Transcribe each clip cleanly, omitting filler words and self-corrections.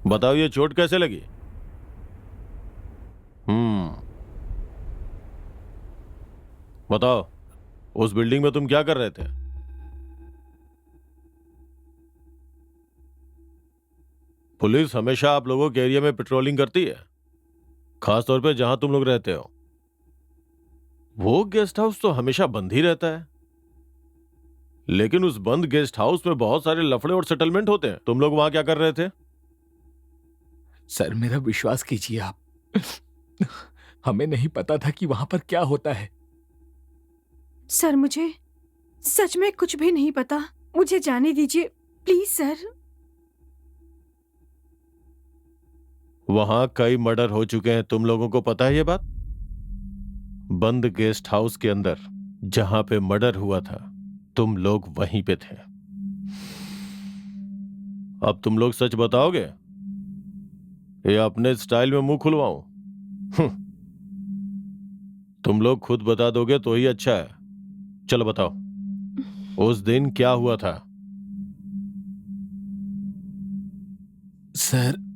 बताओ ये चोट कैसे लगी? बताओ, उस बिल्डिंग में तुम क्या कर रहे थे? पुलिस हमेशा आप लोगों के एरिया में पेट्रोलिंग करती है, खास तौर पे जहां तुम लोग रहते हो। वो गेस्ट हाउस तो हमेशा बंद ही रहता है, लेकिन उस बंद गेस्ट हाउस में बहुत सारे लफड़े और सेटलमेंट होते हैं। तुम लोग वहां क्या कर रहे थे? सर मेरा विश्वास कीजिए आप, हमें नहीं पता था कि वहां पर क्या होता है। सर मुझे सच में कुछ भी नहीं पता, मुझे जाने दीजिए प्लीज सर। वहां कई मर्डर हो चुके हैं, तुम लोगों को पता है ये बात? बंद गेस्ट हाउस के अंदर जहां पे मर्डर हुआ था, तुम लोग वहीं पे थे। अब तुम लोग सच बताओगे या अपने स्टाइल में मुंह खुलवाऊं? तुम लोग खुद बता दोगे तो ही अच्छा है। चलो बताओ, उस दिन क्या हुआ था? सर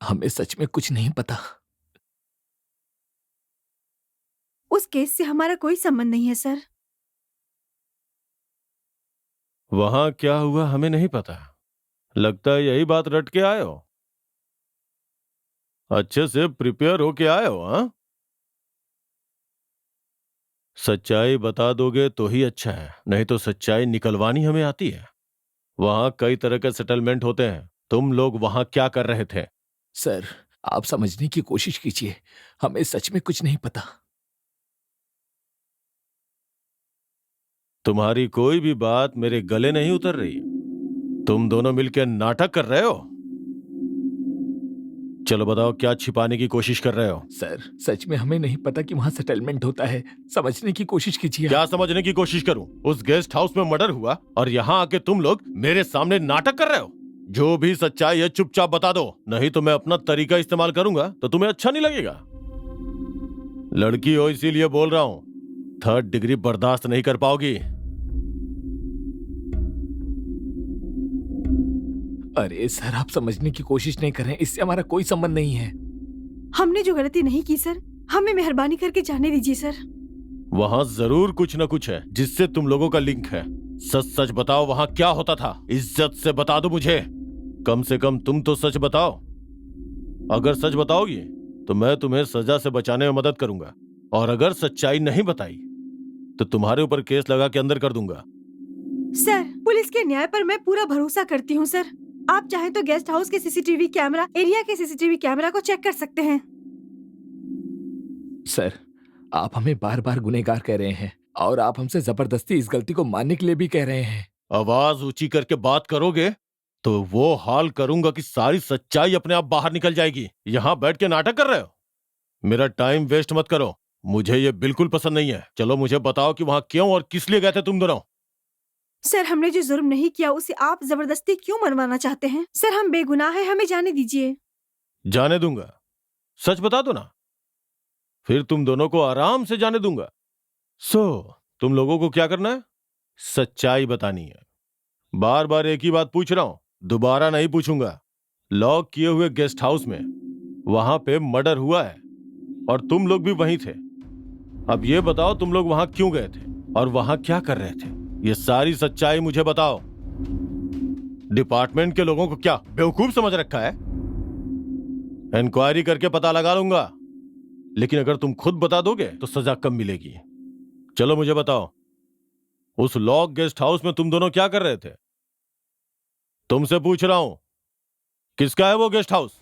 हमें सच में कुछ नहीं पता। उस केस से हमारा कोई संबंध नहीं है सर। वहां क्या हुआ हमें नहीं पता। लगता है यही बात रट के आए हो। अच्छे से प्रिपेयर होके आए हो, हाँ? सच्चाई बता दोगे तो ही अच्छा है, नहीं तो सच्चाई निकलवानी हमें आती है। वहां कई तरह के सेटलमेंट होते हैं, तुम लोग वहां क्या कर रहे थे? सर आप समझने की कोशिश कीजिए, हमें सच में कुछ नहीं पता। तुम्हारी कोई भी बात मेरे गले नहीं उतर रही। तुम दोनों मिलकर नाटक कर रहे हो। चलो बताओ, क्या छिपाने की कोशिश कर रहे हो? सर सच में हमें नहीं पता कि वहां सेटलमेंट होता है, समझने की कोशिश कीजिए। क्या समझने की कोशिश करूं? उस गेस्ट हाउस में मर्डर हुआ और यहाँ आके तुम लोग मेरे सामने नाटक कर रहे हो। जो भी सच्चाई है चुपचाप बता दो, नहीं तो मैं अपना तरीका इस्तेमाल करूंगा तो तुम्हें अच्छा नहीं लगेगा। लड़की हो इसीलिए बोल रहा हूं, 3rd डिग्री बर्दाश्त नहीं कर पाओगी। अरे सर आप समझने की कोशिश नहीं कर रहे हैं, इससे हमारा कोई संबंध नहीं है। हमने जो गलती नहीं की सर, हमें मेहरबानी करके जाने दीजिए सर। वहां जरूर कुछ न कुछ है जिससे तुम लोगों का लिंक है। सच सच बताओ, वहां क्या होता था? इज्जत से बता दो मुझे। कम से कम तुम तो सच बताओ। अगर सच बताओगी तो मैं तुम्हें सजा से बचाने में मदद करूंगा, और अगर सच्चाई नहीं बताई तो तुम्हारे ऊपर केस लगा के अंदर कर दूंगा। सर पुलिस के न्याय पर मैं पूरा भरोसा करती हूँ सर। आप चाहें तो गेस्ट हाउस के सीसीटीवी कैमरा, एरिया के सीसीटीवी कैमरा को चेक कर सकते हैं। सर आप हमें बार बार गुनहगार कह रहे हैं और आप हमसे जबरदस्ती इस गलती को मानने के लिए भी कह रहे हैं। आवाज ऊंची करके बात करोगे तो वो हाल करूंगा कि सारी सच्चाई अपने आप बाहर निकल जाएगी। यहां बैठ के नाटक कर रहे हो, मेरा टाइम वेस्ट मत करो। मुझे ये बिल्कुल पसंद नहीं है। चलो मुझे बताओ कि वहां क्यों और किस लिए गए थे तुम दोनों? सर हमने जो जुर्म नहीं किया उसे आप जबरदस्ती क्यों मनवाना चाहते हैं? सर हम बेगुनाह हैं, हमें जाने दीजिए। जाने दूंगा। सच बता दो ना, फिर तुम दोनों को आराम से जाने दूंगा। तुम लोगों को क्या करना है? सच्चाई बतानी है। बार बार एक ही बात पूछ रहा हूं, दोबारा नहीं पूछूंगा। लॉक किए हुए गेस्ट हाउस में वहां पे मर्डर हुआ है और तुम लोग भी वहीं थे। अब ये बताओ तुम लोग वहां क्यों गए थे और वहां क्या कर रहे थे? ये सारी सच्चाई मुझे बताओ। डिपार्टमेंट के लोगों को क्या बेवकूफ समझ रखा है? इंक्वायरी करके पता लगा लूंगा, लेकिन अगर तुम खुद बता दोगे तो सजा कम मिलेगी। चलो मुझे बताओ, उस लॉक गेस्ट हाउस में तुम दोनों क्या कर रहे थे? तुमसे पूछ रहा हूं, किसका है वो गेस्ट हाउस?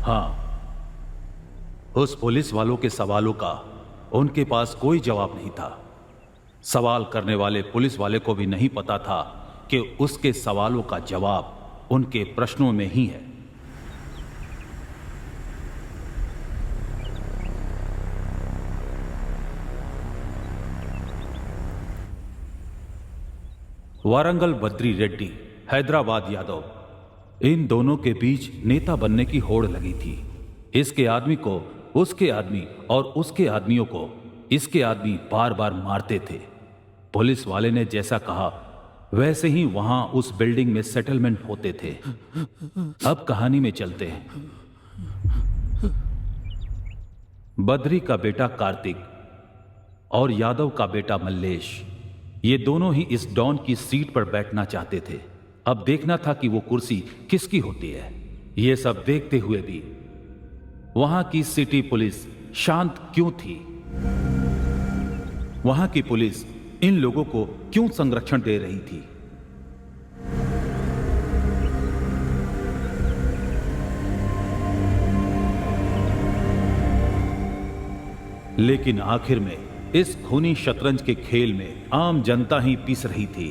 हाँ, उस पुलिस वालों के सवालों का उनके पास कोई जवाब नहीं था। सवाल करने वाले पुलिस वाले को भी नहीं पता था कि उसके सवालों का जवाब उनके प्रश्नों में ही है। वारंगल बद्री रेड्डी, हैदराबाद यादव, इन दोनों के बीच नेता बनने की होड़ लगी थी। इसके आदमी को उसके आदमी और उसके आदमियों को इसके आदमी बार बार मारते थे। पुलिस वाले ने जैसा कहा वैसे ही वहां उस बिल्डिंग में सेटलमेंट होते थे। अब कहानी में चलते हैं। बद्री का बेटा कार्तिक और यादव का बेटा मल्लेश, ये दोनों ही इस डॉन की सीट पर बैठना चाहते थे। अब देखना था कि वो कुर्सी किसकी होती है। ये सब देखते हुए भी वहां की सिटी पुलिस शांत क्यों थी? वहां की पुलिस इन लोगों को क्यों संरक्षण दे रही थी? लेकिन आखिर में इस खूनी शतरंज के खेल में आम जनता ही पिस रही थी।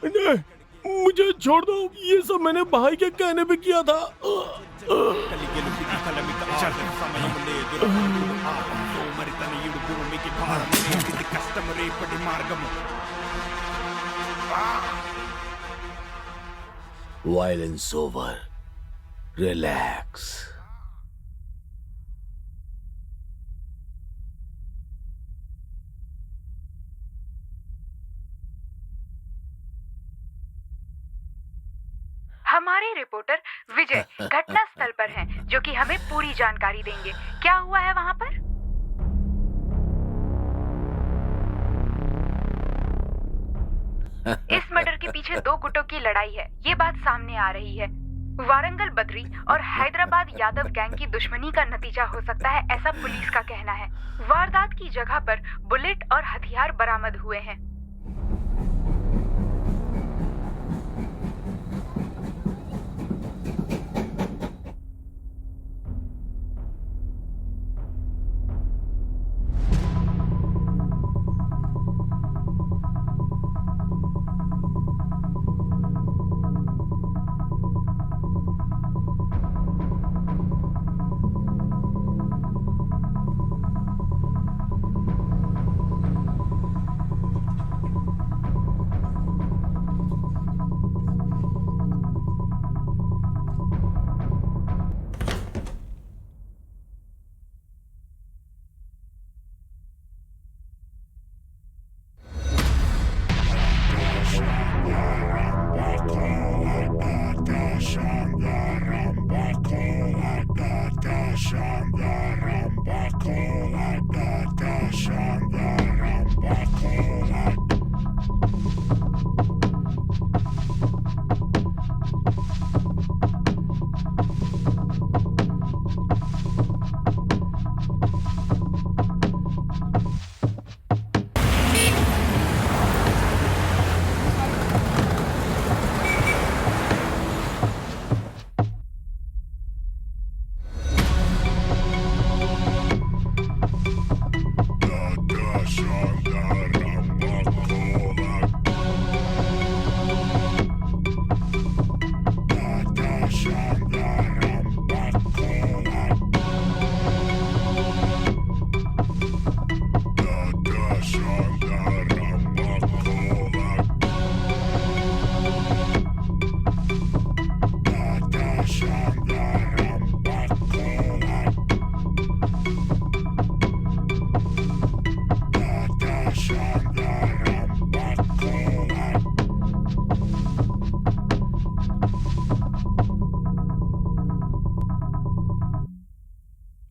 नहीं, मुझे छोड़ दो। ये सब मैंने भाई के कहने पे किया था। Violence over. Relax. हमारे रिपोर्टर विजय घटना स्थल पर हैं, जो कि हमें पूरी जानकारी देंगे। क्या हुआ है वहां पर? इस मर्डर के पीछे दो गुटों की लड़ाई है, ये बात सामने आ रही है। वारंगल बद्री और हैदराबाद यादव गैंग की दुश्मनी का नतीजा हो सकता है, ऐसा पुलिस का कहना है। वारदात की जगह पर बुलेट और हथियार बरामद हुए हैं।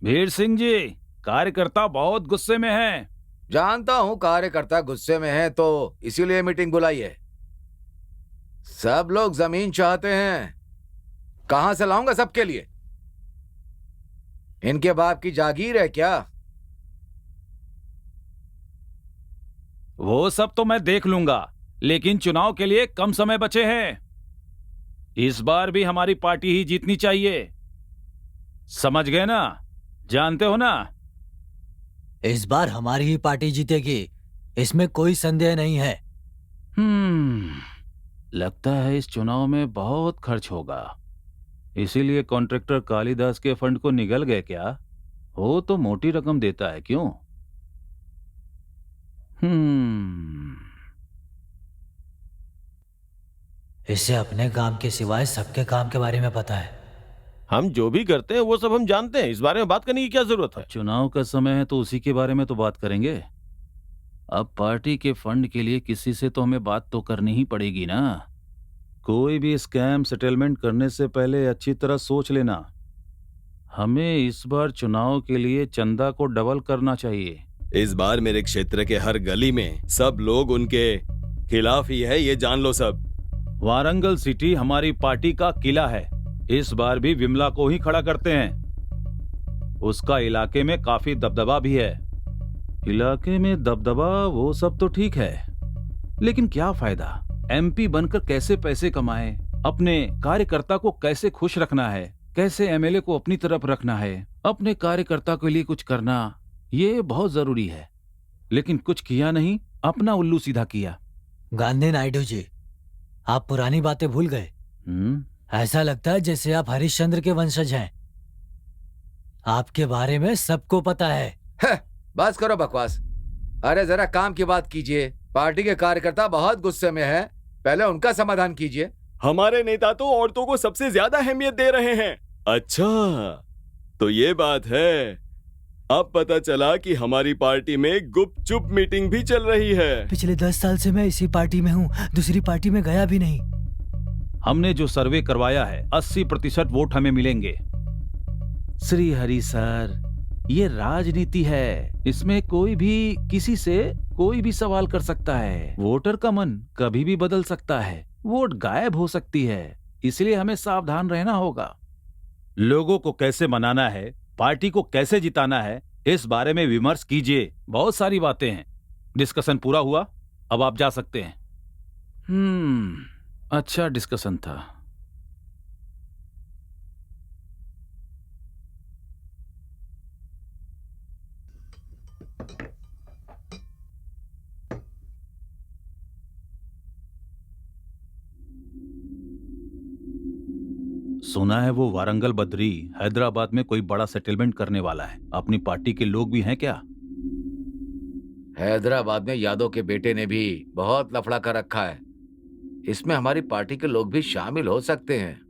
भीड़ सिंह जी, कार्यकर्ता बहुत गुस्से में हैं। जानता हूं कार्यकर्ता गुस्से में है, तो इसीलिए मीटिंग बुलाई है। सब लोग जमीन चाहते हैं, कहां से लाऊंगा सबके लिए? इनके बाप की जागीर है क्या? वो सब तो मैं देख लूंगा, लेकिन चुनाव के लिए कम समय बचे हैं। इस बार भी हमारी पार्टी ही जीतनी चाहिए, समझ गए ना? जानते हो ना? इस बार हमारी ही पार्टी जीतेगी, इसमें कोई संदेह नहीं है। लगता है इस चुनाव में बहुत खर्च होगा, इसीलिए कॉन्ट्रैक्टर कालिदास के फंड को निगल गए क्या? वो तो मोटी रकम देता है, क्यों? इसे अपने काम के सिवाय सबके काम के बारे में पता है। हम जो भी करते हैं वो सब हम जानते हैं, इस बारे में बात करने की क्या जरूरत है? चुनाव का समय है तो उसी के बारे में तो बात करेंगे। अब पार्टी के फंड के लिए किसी से तो हमें बात तो करनी ही पड़ेगी ना। कोई भी स्कैम सेटलमेंट करने से पहले अच्छी तरह सोच लेना। हमें इस बार चुनाव के लिए चंदा को डबल करना चाहिए। इस बार मेरे क्षेत्र के हर गली में सब लोग उनके खिलाफ ही है, ये जान लो सब। वारंगल सिटी हमारी पार्टी का किला है, इस बार भी विमला को ही खड़ा करते हैं। उसका इलाके में काफी दबदबा भी है। इलाके में दबदबा वो सब तो ठीक है, लेकिन क्या फायदा? एमपी बनकर कैसे पैसे कमाए, अपने कार्यकर्ता को कैसे खुश रखना है, कैसे एमएलए को अपनी तरफ रखना है, अपने कार्यकर्ता के लिए कुछ करना, ये बहुत जरूरी है। लेकिन कुछ किया नहीं, अपना उल्लू सीधा किया। गांधी नायडू जी, आप पुरानी बातें भूल गए। ऐसा लगता है जैसे आप हरिश्चंद्र के वंशज हैं। आपके बारे में सबको पता है। बस करो बकवास। अरे जरा काम की बात कीजिए। पार्टी के कार्यकर्ता बहुत गुस्से में हैं, पहले उनका समाधान कीजिए। हमारे नेता तो औरतों को सबसे ज्यादा अहमियत दे रहे हैं। अच्छा, तो ये बात है। अब पता चला कि हमारी पार्टी में गुपचुप मीटिंग भी चल रही है। पिछले 10 साल से मैं इसी पार्टी में हूँ, दूसरी पार्टी में गया भी नहीं। हमने जो सर्वे करवाया है 80% वोट हमें मिलेंगे। श्री हरि सर, ये राजनीति है, इसमें कोई भी किसी से कोई भी सवाल कर सकता है। वोटर का मन कभी भी बदल सकता है, वोट गायब हो सकती है, इसलिए हमें सावधान रहना होगा। लोगों को कैसे मनाना है, पार्टी को कैसे जिताना है, इस बारे में विमर्श कीजिए। बहुत सारी बातें हैं। डिस्कशन पूरा हुआ, अब आप जा सकते हैं। अच्छा डिस्कशन था। सुना है वो वारंगल बद्री हैदराबाद में कोई बड़ा सेटलमेंट करने वाला है। अपनी पार्टी के लोग भी हैं क्या? हैदराबाद में यादव के बेटे ने भी बहुत लफड़ा कर रखा है। इसमें हमारी पार्टी के लोग भी शामिल हो सकते हैं।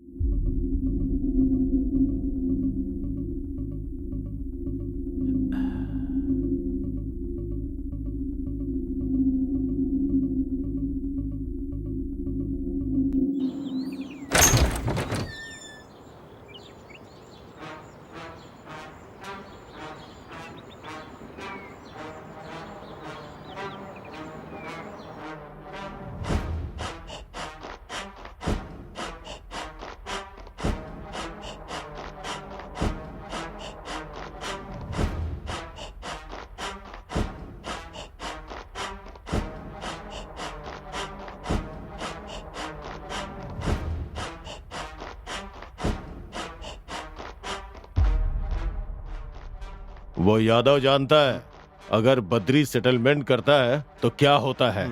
वो यादव जानता है अगर बद्री सेटलमेंट करता है तो क्या होता है।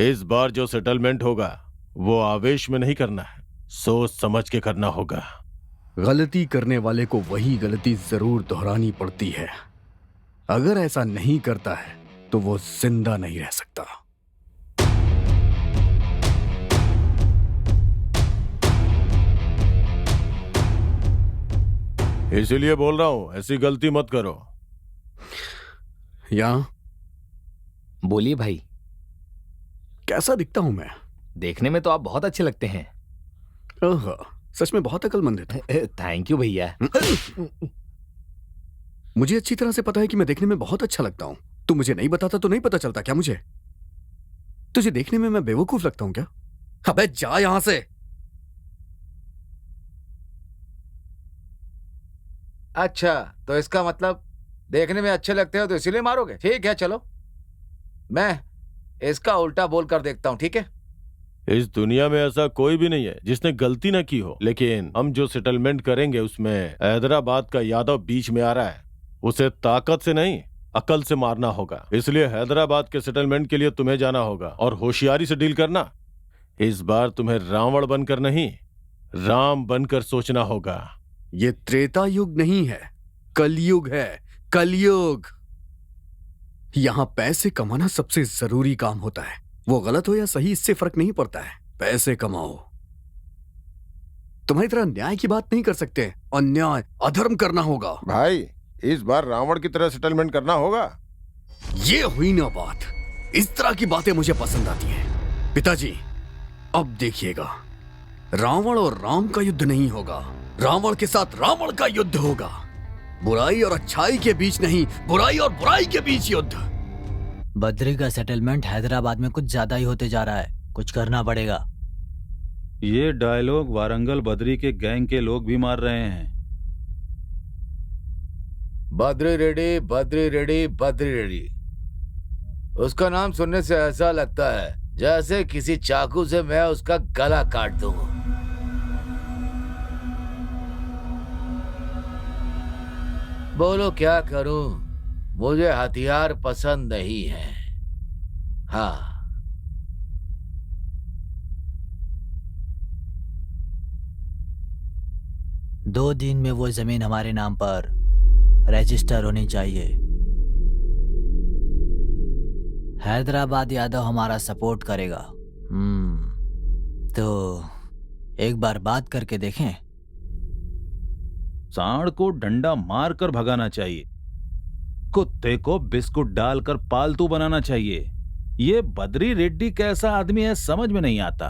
इस बार जो सेटलमेंट होगा वो आवेश में नहीं करना है, सोच समझ के करना होगा। गलती करने वाले को वही गलती जरूर दोहरानी पड़ती है। अगर ऐसा नहीं करता है तो वो जिंदा नहीं रह सकता। इसीलिए बोल रहा हूं, ऐसी गलती मत करो। यहाँ बोलिए भाई। कैसा दिखता हूं मैं? देखने में तो आप बहुत अच्छे लगते हैं। ओह, सच में बहुत अक्लमंद है तू। थैंक यू भैया। मुझे अच्छी तरह से पता है कि मैं देखने में बहुत अच्छा लगता हूँ। तू मुझे नहीं बताता तो नहीं पता चलता क्या मुझे? तुझे देखने में मैं बेवकूफ लगता हूँ क्या? अबे जा यहां से। अच्छा, तो इसका मतलब देखने में अच्छे लगते हो तो इसीलिए मारोगे? ठीक है, चलो मैं इसका उल्टा बोल कर देखता हूं, ठीक है? इस दुनिया में ऐसा कोई भी नहीं है जिसने गलती न की हो, लेकिन हम जो सेटलमेंट करेंगे उसमें हैदराबाद का यादव बीच में आ रहा है। उसे ताकत से नहीं, अकल से मारना होगा। इसलिए हैदराबाद के सेटलमेंट के लिए तुम्हें जाना होगा और होशियारी से डील करना। इस बार तुम्हें रावण बनकर नहीं, राम बनकर सोचना होगा। ये त्रेता युग नहीं है, कलयुग है, कलयुग। यहां पैसे कमाना सबसे जरूरी काम होता है। वो गलत हो या सही इससे फर्क नहीं पड़ता है, पैसे कमाओ। तुम्हारी तरह न्याय की बात नहीं कर सकते, अन्याय अधर्म करना होगा। भाई, इस बार रावण की तरह सेटलमेंट करना होगा। ये हुई ना बात। इस तरह की बातें मुझे पसंद आती हैं। पिताजी, अब देखिएगा, रावण और राम का युद्ध नहीं होगा, रावण के साथ रावण का युद्ध होगा। बुराई और अच्छाई के बीच नहीं, बुराई और बुराई के बीच युद्ध। बद्री का सेटलमेंट हैदराबाद में कुछ ज्यादा ही होते जा रहा है, कुछ करना पड़ेगा। ये डायलॉग वारंगल बद्री के गैंग के लोग भी मार रहे हैं। Badri ready, Badri ready, Badri ready. उसका नाम सुनने से ऐसा लगता है जैसे किसी चाकू से मैं उसका गला काट दूं। बोलो क्या करूं, मुझे हथियार पसंद नहीं है। हाँ, 2 दिन में वो जमीन हमारे नाम पर रजिस्टर होनी चाहिए। हैदराबाद यादव हमारा सपोर्ट करेगा। तो एक बार बात करके देखें। सांड को डंडा मारकर भगाना चाहिए, कुत्ते को बिस्कुट डालकर पालतू बनाना चाहिए। ये बद्री रेड्डी कैसा आदमी है समझ में नहीं आता।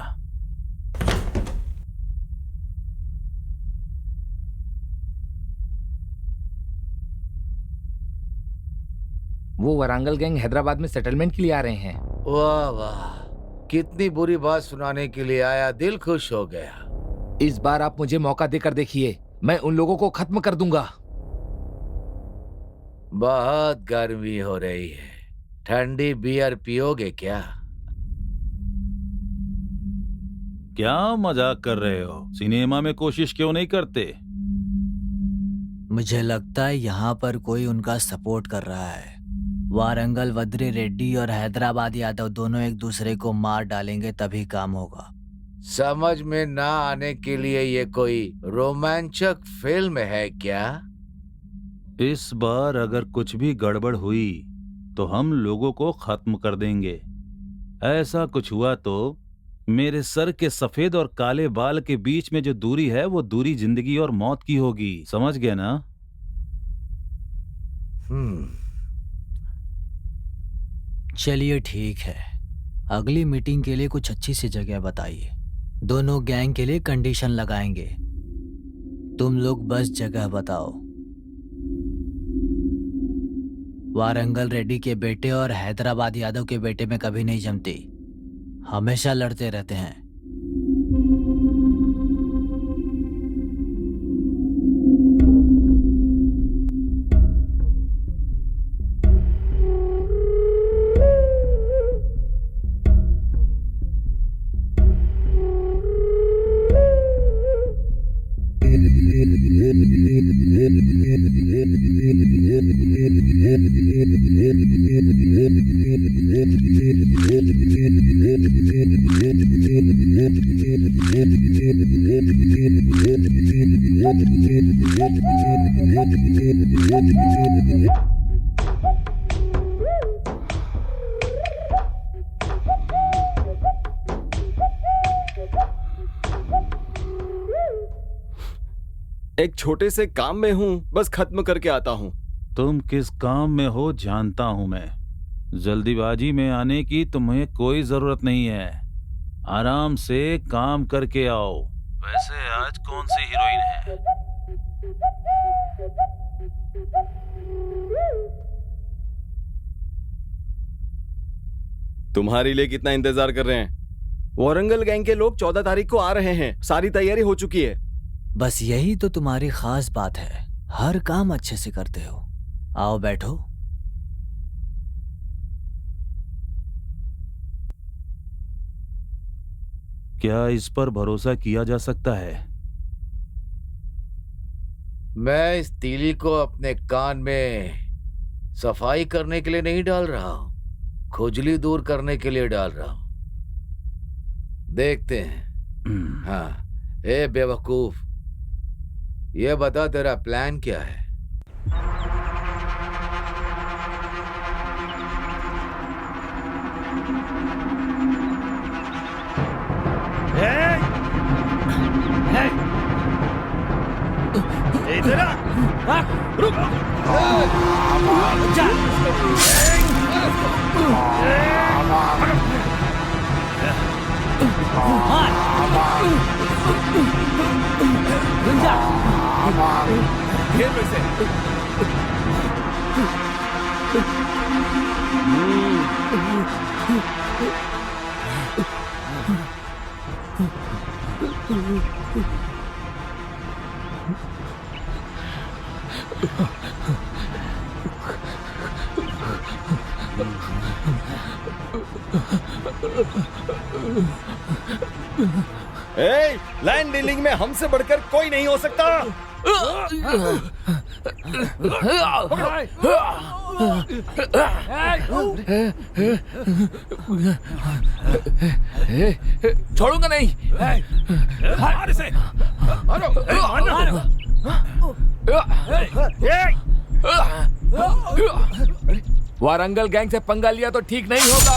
वो वारंगल गैंग हैदराबाद में सेटलमेंट के लिए आ रहे हैं। वाह वाह, कितनी बुरी बात सुनाने के लिए आया, दिल खुश हो गया। इस बार आप मुझे मौका देकर देखिए, मैं उन लोगों को खत्म कर दूंगा। बहुत गर्मी हो रही है, ठंडी बियर पियोगे क्या? क्या मजाक कर रहे हो? सिनेमा में कोशिश क्यों नहीं करते? मुझे लगता है यहाँ पर कोई उनका सपोर्ट कर रहा है। वारंगल बद्री रेड्डी और हैदराबाद यादव दोनों एक दूसरे को मार डालेंगे तभी काम होगा। समझ में ना आने के लिए ये कोई रोमांचक फिल्म है क्या? इस बार अगर कुछ भी गड़बड़ हुई तो हम लोगों को खत्म कर देंगे। ऐसा कुछ हुआ तो मेरे सर के सफेद और काले बाल के बीच में जो दूरी है वो दूरी जिंदगी और मौत की होगी, समझ गए ना? चलिए ठीक है, अगली मीटिंग के लिए कुछ अच्छी सी जगह बताइए। दोनों गैंग के लिए कंडीशन लगाएंगे। तुम लोग बस जगह बताओ। वारंगल रेड्डी के बेटे और हैदराबाद यादव के बेटे में कभी नहीं जमती, हमेशा लड़ते रहते हैं। एक छोटे से काम में हूँ, बस खत्म करके आता हूँ। तुम किस काम में हो जानता हूं मैं। जल्दीबाजी में आने की तुम्हें कोई जरूरत नहीं है। आराम से काम करके आओ। वैसे आज कौन सी हीरोइन है? तुम्हारे लिए कितना इंतजार कर रहे हैं? वारंगल गैंग के लोग 14 तारीख को आ रहे हैं। सारी तैयारी हो चुकी है। बस यही तो तुम्हारी खास बात है, हर काम अच्छे से करते हो। आओ बैठो। क्या इस पर भरोसा किया जा सकता है? मैं इस तीली को अपने कान में सफाई करने के लिए नहीं डाल रहा हूं, खुजली दूर करने के लिए डाल रहा हूं। देखते हैं। हाँ, ए बेवकूफ, ये बता तेरा प्लान क्या है? इधर आ! रुक! खेल में से। ए, लैंड डीलिंग में हमसे बढ़कर कोई नहीं हो सकता। छोड़ूंगा नहीं। मार इसे। वारंगल गैंग से पंगा लिया तो ठीक नहीं होगा।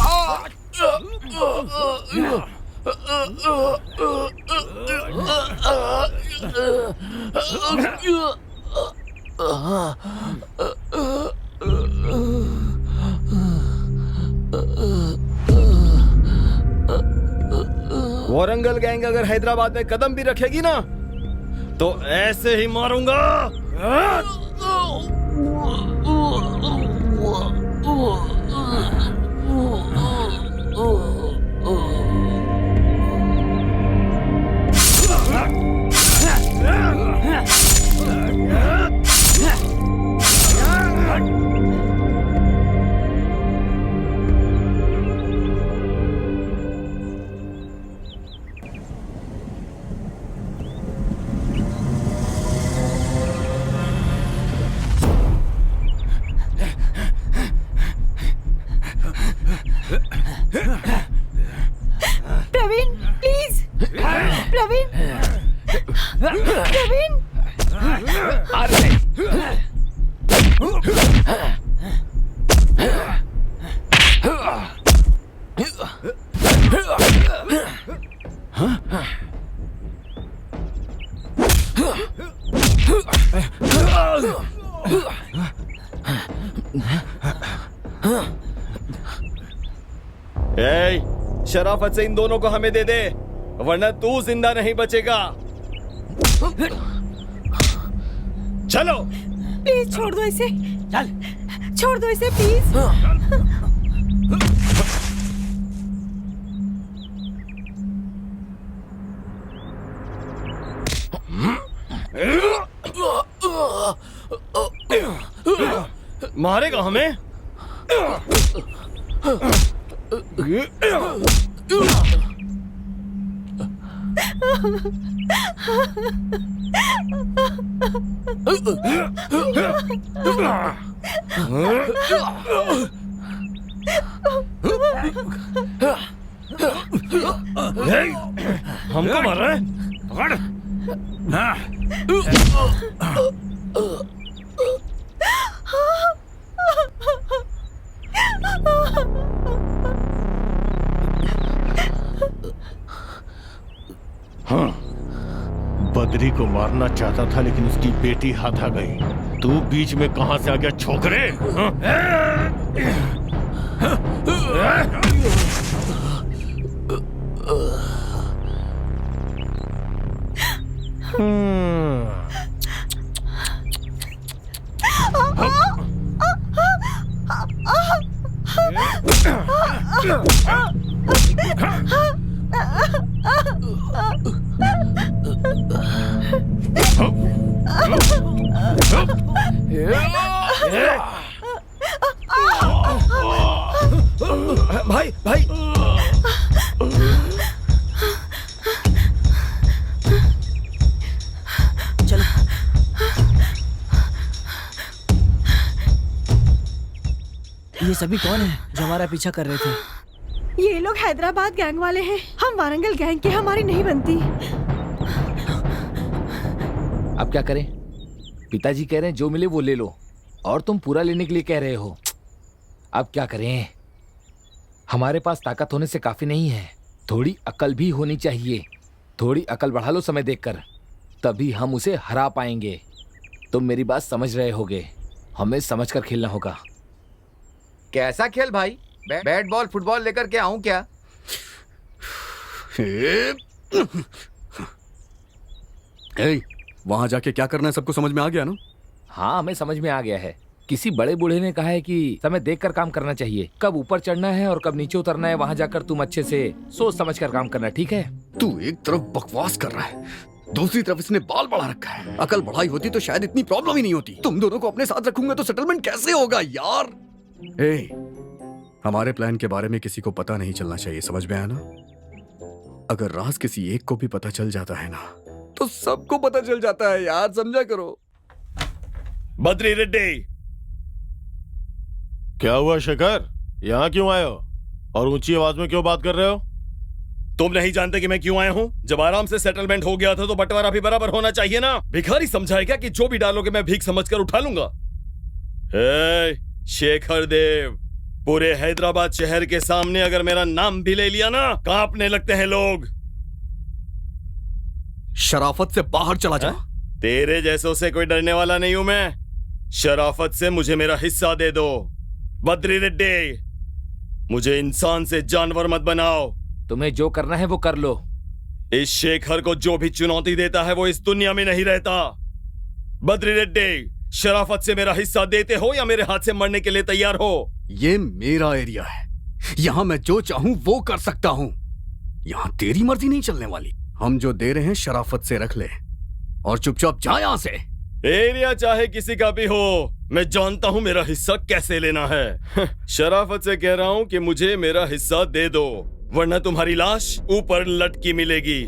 वारंगल गैंग अगर हैदराबाद में कदम भी रखेगी ना, तो ऐसे ही मारूंगा। प्रवीण, प्लीज! प्रवीण! प्रवीण! ए, शराफत से इन दोनों को हमें दे दे, वरना तू जिंदा नहीं बचेगा। चलो। प्लीज छोड़ दो इसे। चल, छोड़ दो इसे प्लीज। मारेगा हमें? हमको मार रहा है? पकड़। हाँ, बद्री को मारना चाहता था, लेकिन उसकी बेटी हाथ आ गई। तू बीच में कहां से आ गया छोकरे? हाँ? भाई भाई चलो। ये सभी कौन है जो हमारा पीछा कर रहे थे? ये लोग हैदराबाद गैंग वाले हैं। हम वारंगल गैंग के, हमारी नहीं बनती। अब क्या करें? पिताजी कह रहे हैं जो मिले वो ले लो, और तुम पूरा लेने के लिए कह रहे हो। अब क्या करें? हमारे पास ताकत होने से काफी नहीं है, थोड़ी अकल भी होनी चाहिए। थोड़ी अकल बढ़ा लो समय देखकर, तभी हम उसे हरा पाएंगे। तुम मेरी बात समझ रहे होगे, हमें समझकर खेलना होगा। कैसा खेल भाई? बैट बॉल फुटबॉल लेकर के आऊं क्या? वहां जाके क्या करना है सबको समझ में आ गया ना? हाँ, हमें समझ में आ गया है। किसी बड़े बूढ़े ने कहा है कि समय देखकर काम करना चाहिए, कब ऊपर चढ़ना है और कब नीचे उतरना है। वहां जाकर तुम अच्छे से सोच समझ कर काम करना, ठीक है? तू एक तरफ बकवास कर रहा है, दूसरी तरफ इसने बाल बढ़ा रखा है। अकल बढ़ाई होती तो शायद इतनी प्रॉब्लम ही नहीं होती। तुम दोनों को अपने साथ रखूंगा तो सेटलमेंट कैसे होगा यार? हमारे प्लान के बारे में किसी को पता नहीं चलना चाहिए, समझ में आया ना? अगर राज किसी एक को भी पता चल जाता है ना, तो सबको पता चल जाता है यार, समझा करो। बद्री रेड्डी, क्या हुआ शेखर? यहाँ क्यों आए हो और ऊंची आवाज में क्यों बात कर रहे हो? तुम नहीं जानते कि मैं क्यों आया हूँ? जब आराम से सेटलमेंट हो गया था तो बंटवारा भी बराबर होना चाहिए ना। भिखारी समझाएगा कि जो भी डालोगे मैं भीख समझकर उठा लूंगा। शेखर देव, पूरे हैदराबाद शहर के सामने अगर मेरा नाम भी ले लिया ना, कांपने लगते हैं लोग। शराफत से बाहर चला जा। तेरे जैसों से कोई डरने वाला नहीं हूं मैं। शराफत से मुझे मेरा हिस्सा दे दो। बद्री रेड्डी, मुझे इंसान से जानवर मत बनाओ। तुम्हें जो करना है वो कर लो। इस शेखर को जो भी चुनौती देता है वो इस दुनिया में नहीं रहता। बद्री रेड्डी, शराफत से मेरा हिस्सा देते हो या मेरे हाथ से मरने के लिए तैयार हो? ये मेरा एरिया है, यहां मैं जो चाहूं वो कर सकता हूं। यहां तेरी मर्जी नहीं चलने वाली। हम जो दे रहे हैं शराफत से रख ले और चुपचाप जा यहां से। एरिया चाहे किसी का भी हो, मैं जानता हूं मेरा हिस्सा कैसे लेना है। शराफत से कह रहा हूं कि मुझे मेरा हिस्सा दे दो, वरना तुम्हारी लाश ऊपर लटकी मिलेगी।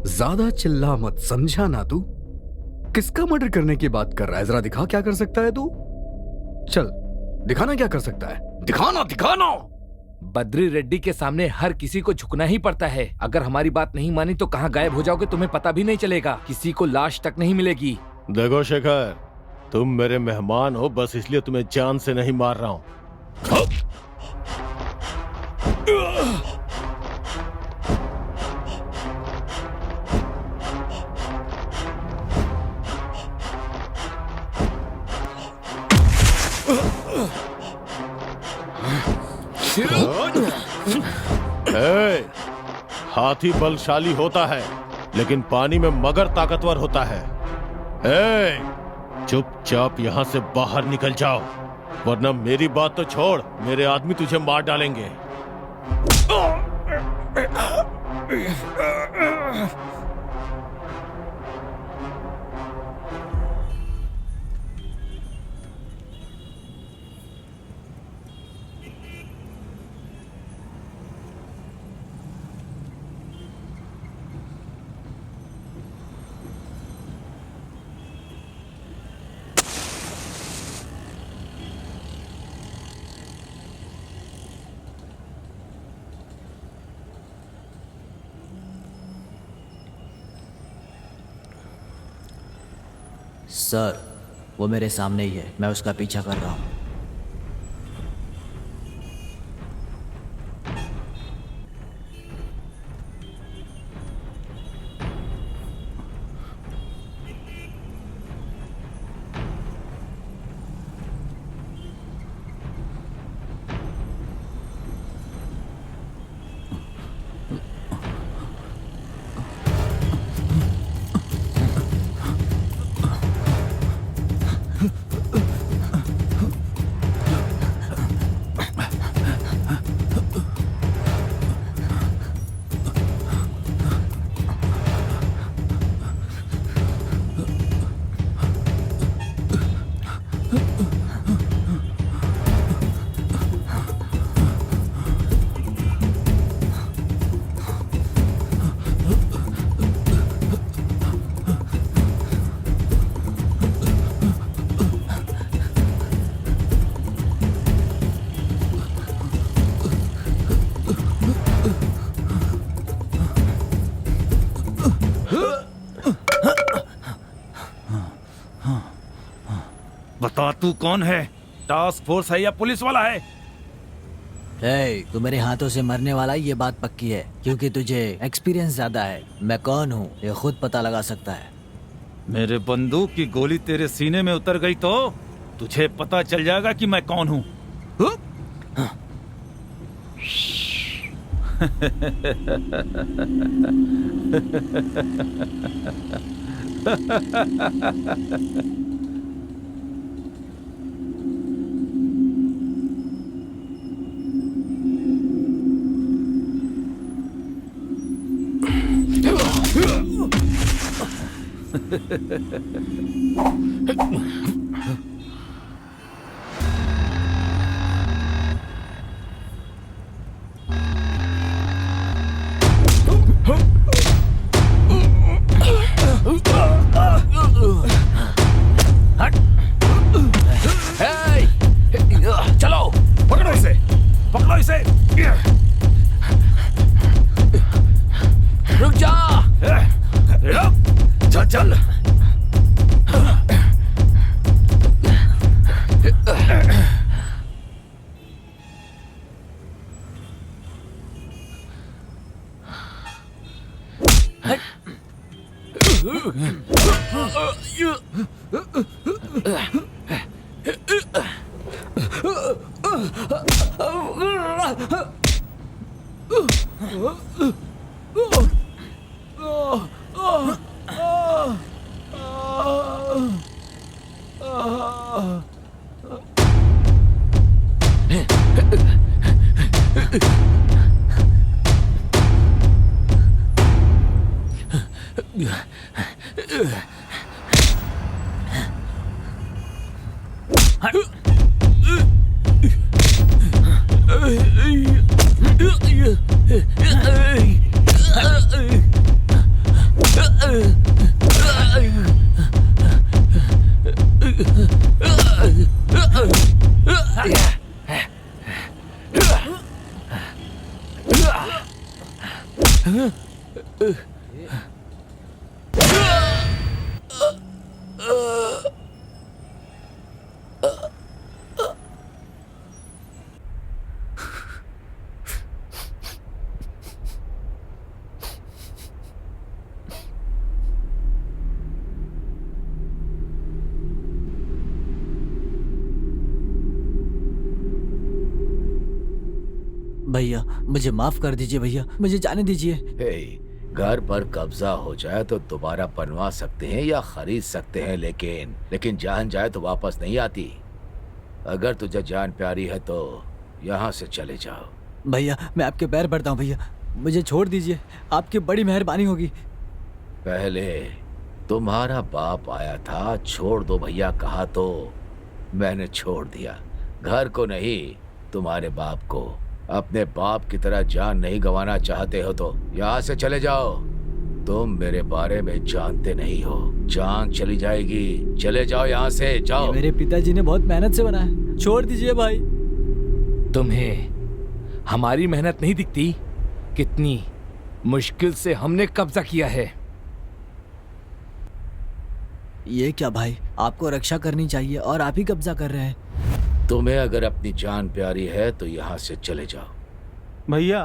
ज्यादा चिल्ला मत, समझा ना तू? किसका मर्डर करने की बात कर रहा है? जरा दिखा क्या कर सकता है तू। चल दिखाना क्या कर सकता है, दिखाना दिखाना। बद्री रेड्डी के सामने हर किसी को झुकना ही पड़ता है। अगर हमारी बात नहीं मानी तो कहाँ गायब हो जाओगे तुम्हें पता भी नहीं चलेगा। किसी को लाश तक नहीं मिलेगी। देखो शेखर, तुम मेरे मेहमान हो, बस इसलिए तुम्हें जान से नहीं मार रहा हूं। हाथी बलशाली होता है लेकिन पानी में मगर ताकतवर होता है। चुपचाप यहां से बाहर निकल जाओ, वरना मेरी बात तो छोड़, मेरे आदमी तुझे मार डालेंगे। सर, वो मेरे सामने ही है, मैं उसका पीछा कर रहा हूँ। बता तू कौन है? टास्क फोर्स है या पुलिस वाला है? तू मेरे हाथों से मरने वाला है, ये बात पक्की है, क्योंकि तुझे एक्सपीरियंस ज्यादा है। मैं कौन हूँ ये खुद पता लगा सकता है। मेरे बंदूक की गोली तेरे सीने में उतर गई तो तुझे पता चल जाएगा कि मैं कौन हूँ। चलो पकड़ो इसे, पकड़ो इसे। रुक जा। चल चल। भैया मुझे माफ कर दीजिए, भैया मुझे जाने दीजिए। घर पर कब्जा हो जाए तो दोबारा बनवा सकते हैं या खरीद सकते हैं, लेकिन जान जाए तो वापस नहीं आती। अगर तुझे जान प्यारी है तो यहाँ से चले जाओ। भैया मैं आपके पैर पड़ता हूँ, भैया मुझे छोड़ दीजिए, आपकी बड़ी मेहरबानी होगी। पहले तुम्हारा बाप आया था, छोड़ दो भैया कहा तो मैंने छोड़ दिया। घर को नहीं, तुम्हारे बाप को। अपने बाप की तरह जान नहीं गंवाना चाहते हो तो यहाँ से चले जाओ। तुम मेरे बारे में जानते नहीं हो, जान चली जाएगी। चले जाओ यहाँ से, जाओ। मेरे पिताजी ने बहुत मेहनत से बनाया, छोड़ दीजिए भाई। तुम्हें हमारी मेहनत नहीं दिखती? कितनी मुश्किल से हमने कब्जा किया है। ये क्या भाई, आपको रक्षा करनी चाहिए और आप ही कब्जा कर रहे हैं। तुम्हें अगर अपनी जान प्यारी है तो यहाँ से चले जाओ। भैया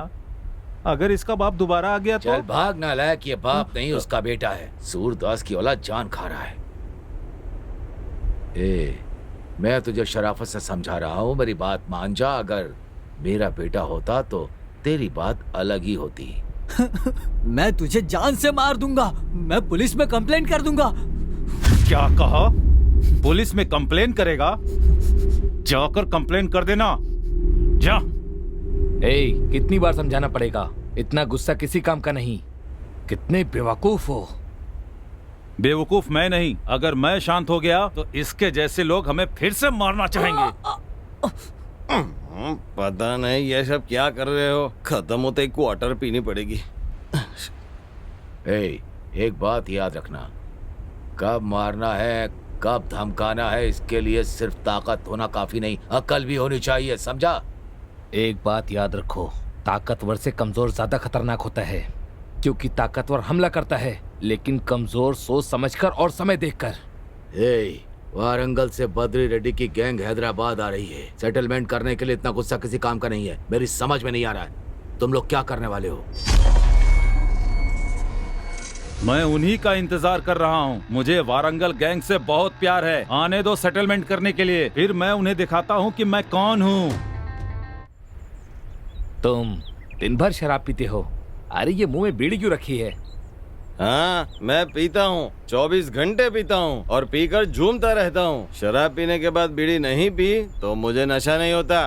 अगर इसका बाप दोबारा आ गया चल तो? भाग नालायक, ये बाप नहीं उसका बेटा है। सूरदास की औलाद जान खा रहा है। मैं तुझे शराफत से समझा रहा हूँ, मेरी बात मान जा। अगर मेरा बेटा होता तो तेरी बात अलग ही होती। मैं तुझे जान से मार दूंगा, मैं पुलिस में कंप्लेंट कर दूंगा। क्या कहा? पुलिस में कंप्लेन करेगा? जाकर कंप्लेन कर देना, जा। कितनी बार समझाना पड़ेगा? इतना गुस्सा किसी काम का नहीं। कितने बेवकूफ हो। बेवकूफ मैं नहीं, अगर मैं शांत हो गया तो इसके जैसे लोग हमें फिर से मारना चाहेंगे। पता नहीं ये सब क्या कर रहे हो, खत्म होते ही क्वार्टर पीनी पड़ेगी। एक बात याद रखना, कब मारना है कब धमकाना है, इसके लिए सिर्फ ताकत होना काफी नहीं, अकल भी होनी चाहिए, समझा? एक बात याद रखो, ताकतवर से कमजोर ज्यादा खतरनाक होता है, क्योंकि ताकतवर हमला करता है लेकिन कमजोर सोच समझकर और समय देखकर। वारंगल से बद्री रेड्डी की गैंग हैदराबाद आ रही है। सेटलमेंट करने के लिए इतना गुस्सा किसी काम का नहीं है। मेरी समझ में नहीं आ रहा है तुम लोग क्या करने वाले हो। मैं उन्हीं का इंतजार कर रहा हूँ। मुझे वारंगल गैंग से बहुत प्यार है। आने दो सेटलमेंट करने के लिए, फिर मैं उन्हें दिखाता हूँ कि मैं कौन हूँ। तुम दिन भर शराब पीते हो। अरे ये मुंह में बीड़ी क्यों रखी है? हाँ, मैं पीता हूँ, 24 घंटे पीता हूँ और पीकर झूमता रहता हूँ। शराब पीने के बाद बीड़ी नहीं पी तो मुझे नशा नहीं होता।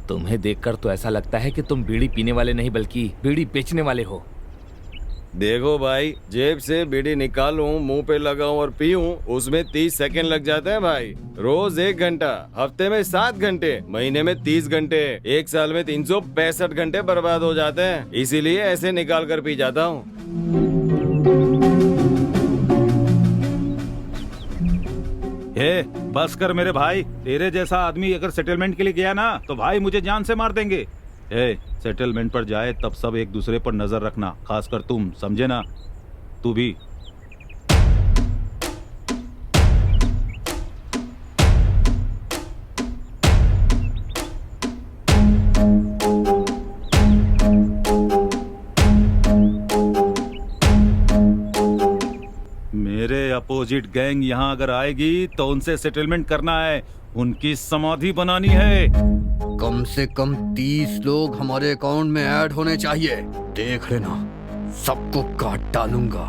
तुम्हें देखकर तो ऐसा लगता है कि तुम बीड़ी पीने वाले नहीं बल्कि बीड़ी बेचने वाले हो। देखो भाई, जेब से बीड़ी निकालूं, मुंह पे लगाऊं और पीऊं, उसमें 30 सेकंड लग जाते हैं भाई। रोज 1 घंटा, हफ्ते में 7 घंटे, महीने में 30 घंटे, एक साल में 365 घंटे बर्बाद हो जाते हैं। इसीलिए ऐसे निकाल कर पी जाता हूँ। हे बस कर मेरे भाई। तेरे जैसा आदमी अगर सेटलमेंट के लिए गया ना तो भाई मुझे जान से मार देंगे। सेटलमेंट पर जाए तब सब एक दूसरे पर नजर रखना, खासकर तुम, समझे ना? तू भी। मेरे अपोजिट गैंग यहाँ अगर आएगी तो उनसे सेटलमेंट करना है, उनकी समाधि बनानी है। कम से कम 30 लोग हमारे अकाउंट में ऐड होने चाहिए। देख लेना, सबको काट डालूंगा।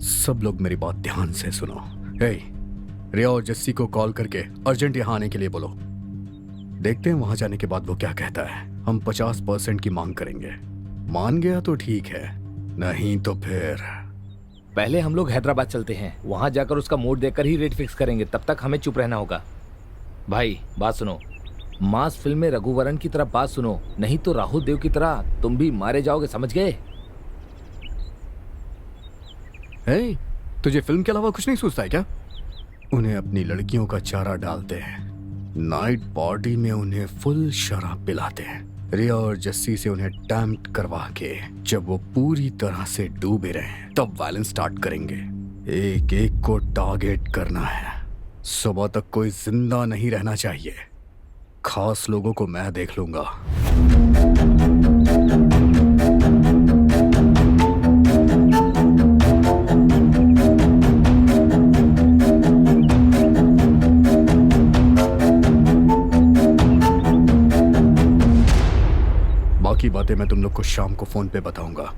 सब लोग मेरी बात ध्यान से सुनो। रिया और जस्सी को कॉल करके अर्जेंट यहाँ आने के लिए बोलो। देखते हैं वहां जाने के बाद वो क्या कहता है। हम 50% की मांग करेंगे। मान गया तो ठीक है, नहीं तो फिर पहले हम लोग हैदराबाद चलते हैं, वहां जाकर उसका मूड देखकर ही रेट फिक्स करेंगे। तब तक हमें चुप रहना होगा। भाई बात सुनो, मास फिल्म में रघुवरन की तरह बात सुनो, नहीं तो राहुल देव की तरह तुम भी मारे जाओगे, समझ गए? तुझे फिल्म के अलावा कुछ नहीं सोचता है क्या? उन्हें अपनी लड़कियों का चारा डालते हैं, नाइट पार्टी में उन्हें फुल शराब पिलाते हैं, रिया और जस्सी से उन्हें टेम्प्ट करवा के जब वो पूरी तरह से डूबे रहे तब वायलेंस स्टार्ट करेंगे। एक एक को टारगेट करना है। सुबह तक कोई जिंदा नहीं रहना चाहिए। खास लोगों को मैं देख लूंगा। बाकी बातें मैं तुम लोग को शाम को फोन पे बताऊंगा।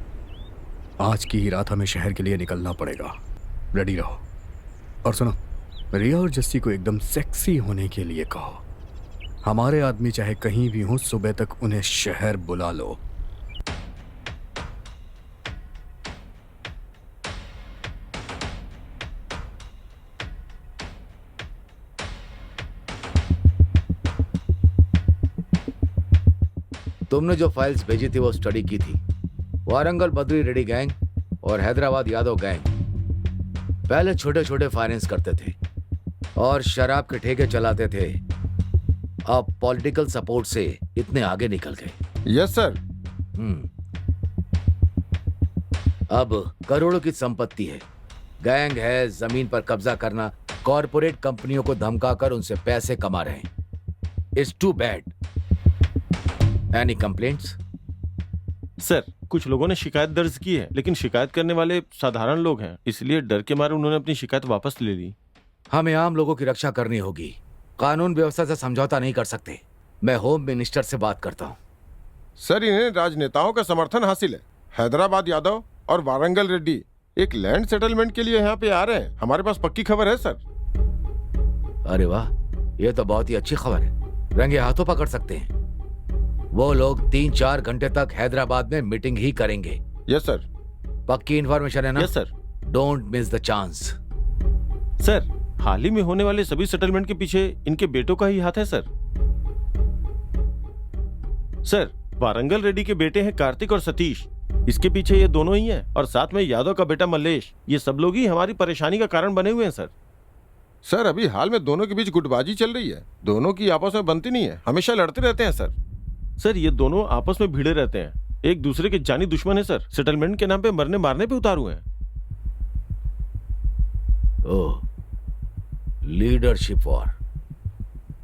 आज की ही रात हमें शहर के लिए निकलना पड़ेगा। रेडी रहो। और सुनो, रिया और जस्सी को एकदम सेक्सी होने के लिए कहो। हमारे आदमी चाहे कहीं भी हों, सुबह तक उन्हें शहर बुला लो। तुमने जो फाइल्स भेजी थी वो स्टडी की थी। वारंगल बद्री रेड्डी गैंग और हैदराबाद यादव गैंग पहले छोटे छोटे फाइनेंस करते थे और शराब के ठेके चलाते थे। अब पॉलिटिकल सपोर्ट से इतने आगे निकल गए। Yes sir. अब करोड़ों की संपत्ति है। गैंग है, जमीन पर कब्जा करना, कॉरपोरेट कंपनियों को धमकाकर उनसे पैसे कमा रहे हैं। It's too bad. Any complaints? Sir, कुछ लोगों ने शिकायत दर्ज की है, लेकिन शिकायत करने वाले साधारण लोग हैं, इसलिए डर के मारे उन्होंने अपनी शिकायत वापस ले ली। हमें आम लोगों की रक्षा करनी होगी। कानून व्यवस्था से समझौता नहीं कर सकते। मैं होम मिनिस्टर से बात करता हूँ। सर, इन्हें राजनेताओं का समर्थन हासिल है। हैदराबाद यादव और वारंगल रेड्डी एक लैंड सेटलमेंट के लिए यहाँ पे आ रहे हैं। हमारे पास पक्की खबर है सर। अरे वाह, ये तो बहुत ही अच्छी खबर है। रंगे हाथों पकड़ सकते हैं। वो लोग 3-4 घंटे तक हैदराबाद में मीटिंग ही करेंगे। Yes sir. पक्की इन्फॉर्मेशन है ना? Yes sir. Don't miss the chance. Sir, हाल ही में होने वाले सभी सेटलमेंट के पीछे इनके बेटों का ही हाथ है सर। सर, वारंगल रेड्डी के बेटे हैं कार्तिक और सतीश, इसके पीछे ये दोनों ही हैं, और साथ में यादव का बेटा मल्लेश। ये सब लोग ही हमारी परेशानी का कारण बने हुए हैं सर। सर, अभी हाल में दोनों के बीच गुटबाजी चल रही है। दोनों की आपस में बनती नहीं है, हमेशा लड़ते रहते हैं सर। सर, ये दोनों आपस में भिड़े रहते हैं, एक दूसरे के जानी दुश्मन है सर। सेटलमेंट के नाम पे मरने मारने पे उतारू हैं। ओह, लीडरशिप वॉर।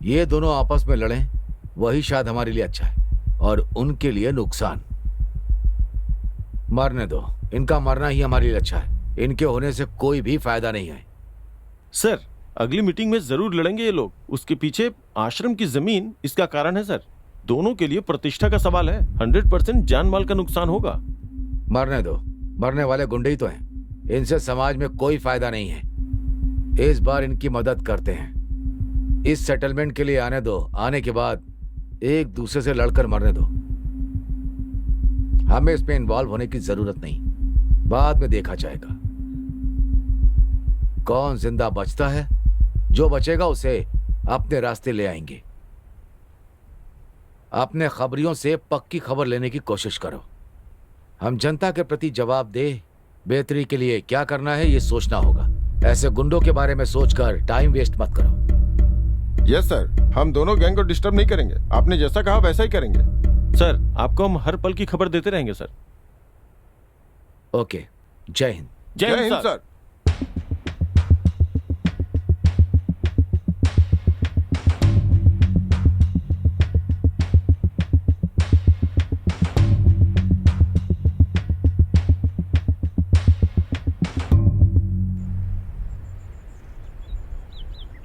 ये दोनों आपस में लड़ें वही शायद हमारे लिए अच्छा है और उनके लिए नुकसान। मरने दो, इनका मरना ही हमारे लिए अच्छा है। इनके होने से कोई भी फायदा नहीं है। सर अगली मीटिंग में जरूर लड़ेंगे ये लोग। उसके पीछे आश्रम की जमीन इसका कारण है सर। दोनों के लिए प्रतिष्ठा का सवाल है। 100% जान माल का नुकसान होगा। मरने दो, मरने वाले गुंडे ही तो हैं। इनसे समाज में कोई फायदा नहीं है। इस बार इनकी मदद करते हैं। इस सेटलमेंट के लिए आने दो। आने के बाद एक दूसरे से लड़कर मरने दो। हमें इसमें इन्वॉल्व होने की जरूरत नहीं। बाद में देखा जाएगा कौन जिंदा बचता है। जो बचेगा उसे अपने रास्ते ले आएंगे। अपने खबरियों से पक्की खबर लेने की कोशिश करो। हम जनता के प्रति जवाबदेह बेहतरी के लिए क्या करना है ये सोचना होगा। ऐसे गुंडों के बारे में सोचकर टाइम वेस्ट मत करो। यस सर, हम दोनों गैंग को डिस्टर्ब नहीं करेंगे। आपने जैसा कहा वैसा ही करेंगे। सर आपको हम हर पल की खबर देते रहेंगे सर। ओके, जय हिंद। जय हिंद सर।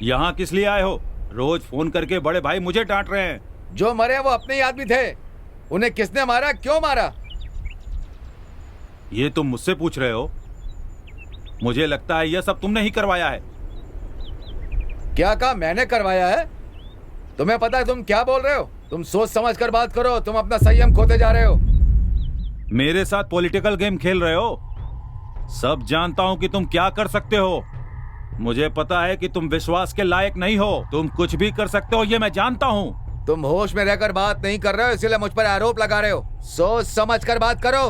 यहाँ किस लिए आए हो? रोज फोन करके बड़े भाई मुझे डांट रहे हैं। जो मरे वो अपने ही आदमी थे। उन्हें किसने मारा, क्यों मारा? ये तुम मुझसे पूछ रहे हो? मुझे लगता है यह सब तुमने ही करवाया है। क्या कहा मैंने करवाया है? तुम्हें पता है तुम क्या बोल रहे हो? तुम सोच समझ कर बात करो। तुम अपना संयम खोते जा रहे हो। मेरे साथ पॉलिटिकल गेम खेल रहे हो। सब जानता हूं कि तुम क्या कर सकते हो। मुझे पता है कि तुम विश्वास के लायक नहीं हो। तुम कुछ भी कर सकते हो, ये मैं जानता हूँ। तुम होश में रहकर बात नहीं कर रहे हो, इसलिए मुझ पर आरोप लगा रहे हो। सोच समझ कर बात करो।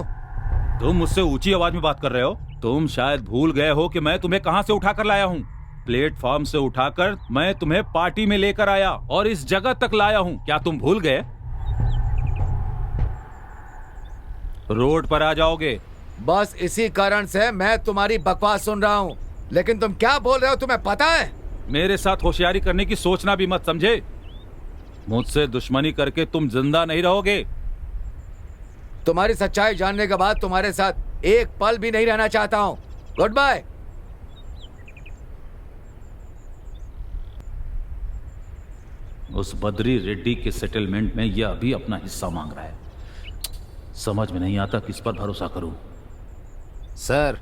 तुम मुझसे ऊंची आवाज में बात कर रहे हो। तुम शायद भूल गए हो कि मैं तुम्हें कहां से उठाकर लाया हूँ। प्लेटफॉर्म से उठाकर मैं तुम्हें पार्टी में लेकर आया और इस जगह तक लाया हूँ। क्या तुम भूल गए? रोड पर आ जाओगे। बस इसी कारण से मैं तुम्हारी बकवास सुन रहा हूँ। लेकिन तुम क्या बोल रहे हो तुम्हें पता है? मेरे साथ होशियारी करने की सोचना भी मत, समझे? मुझसे दुश्मनी करके तुम जिंदा नहीं रहोगे। तुम्हारी सच्चाई जानने के बाद तुम्हारे साथ एक पल भी नहीं रहना चाहता हूँ। Good bye. उस बद्री रेड्डी के सेटलमेंट में यह अभी अपना हिस्सा मांग रहा है। समझ में नहीं आता किस पर भरोसा करूं। सर,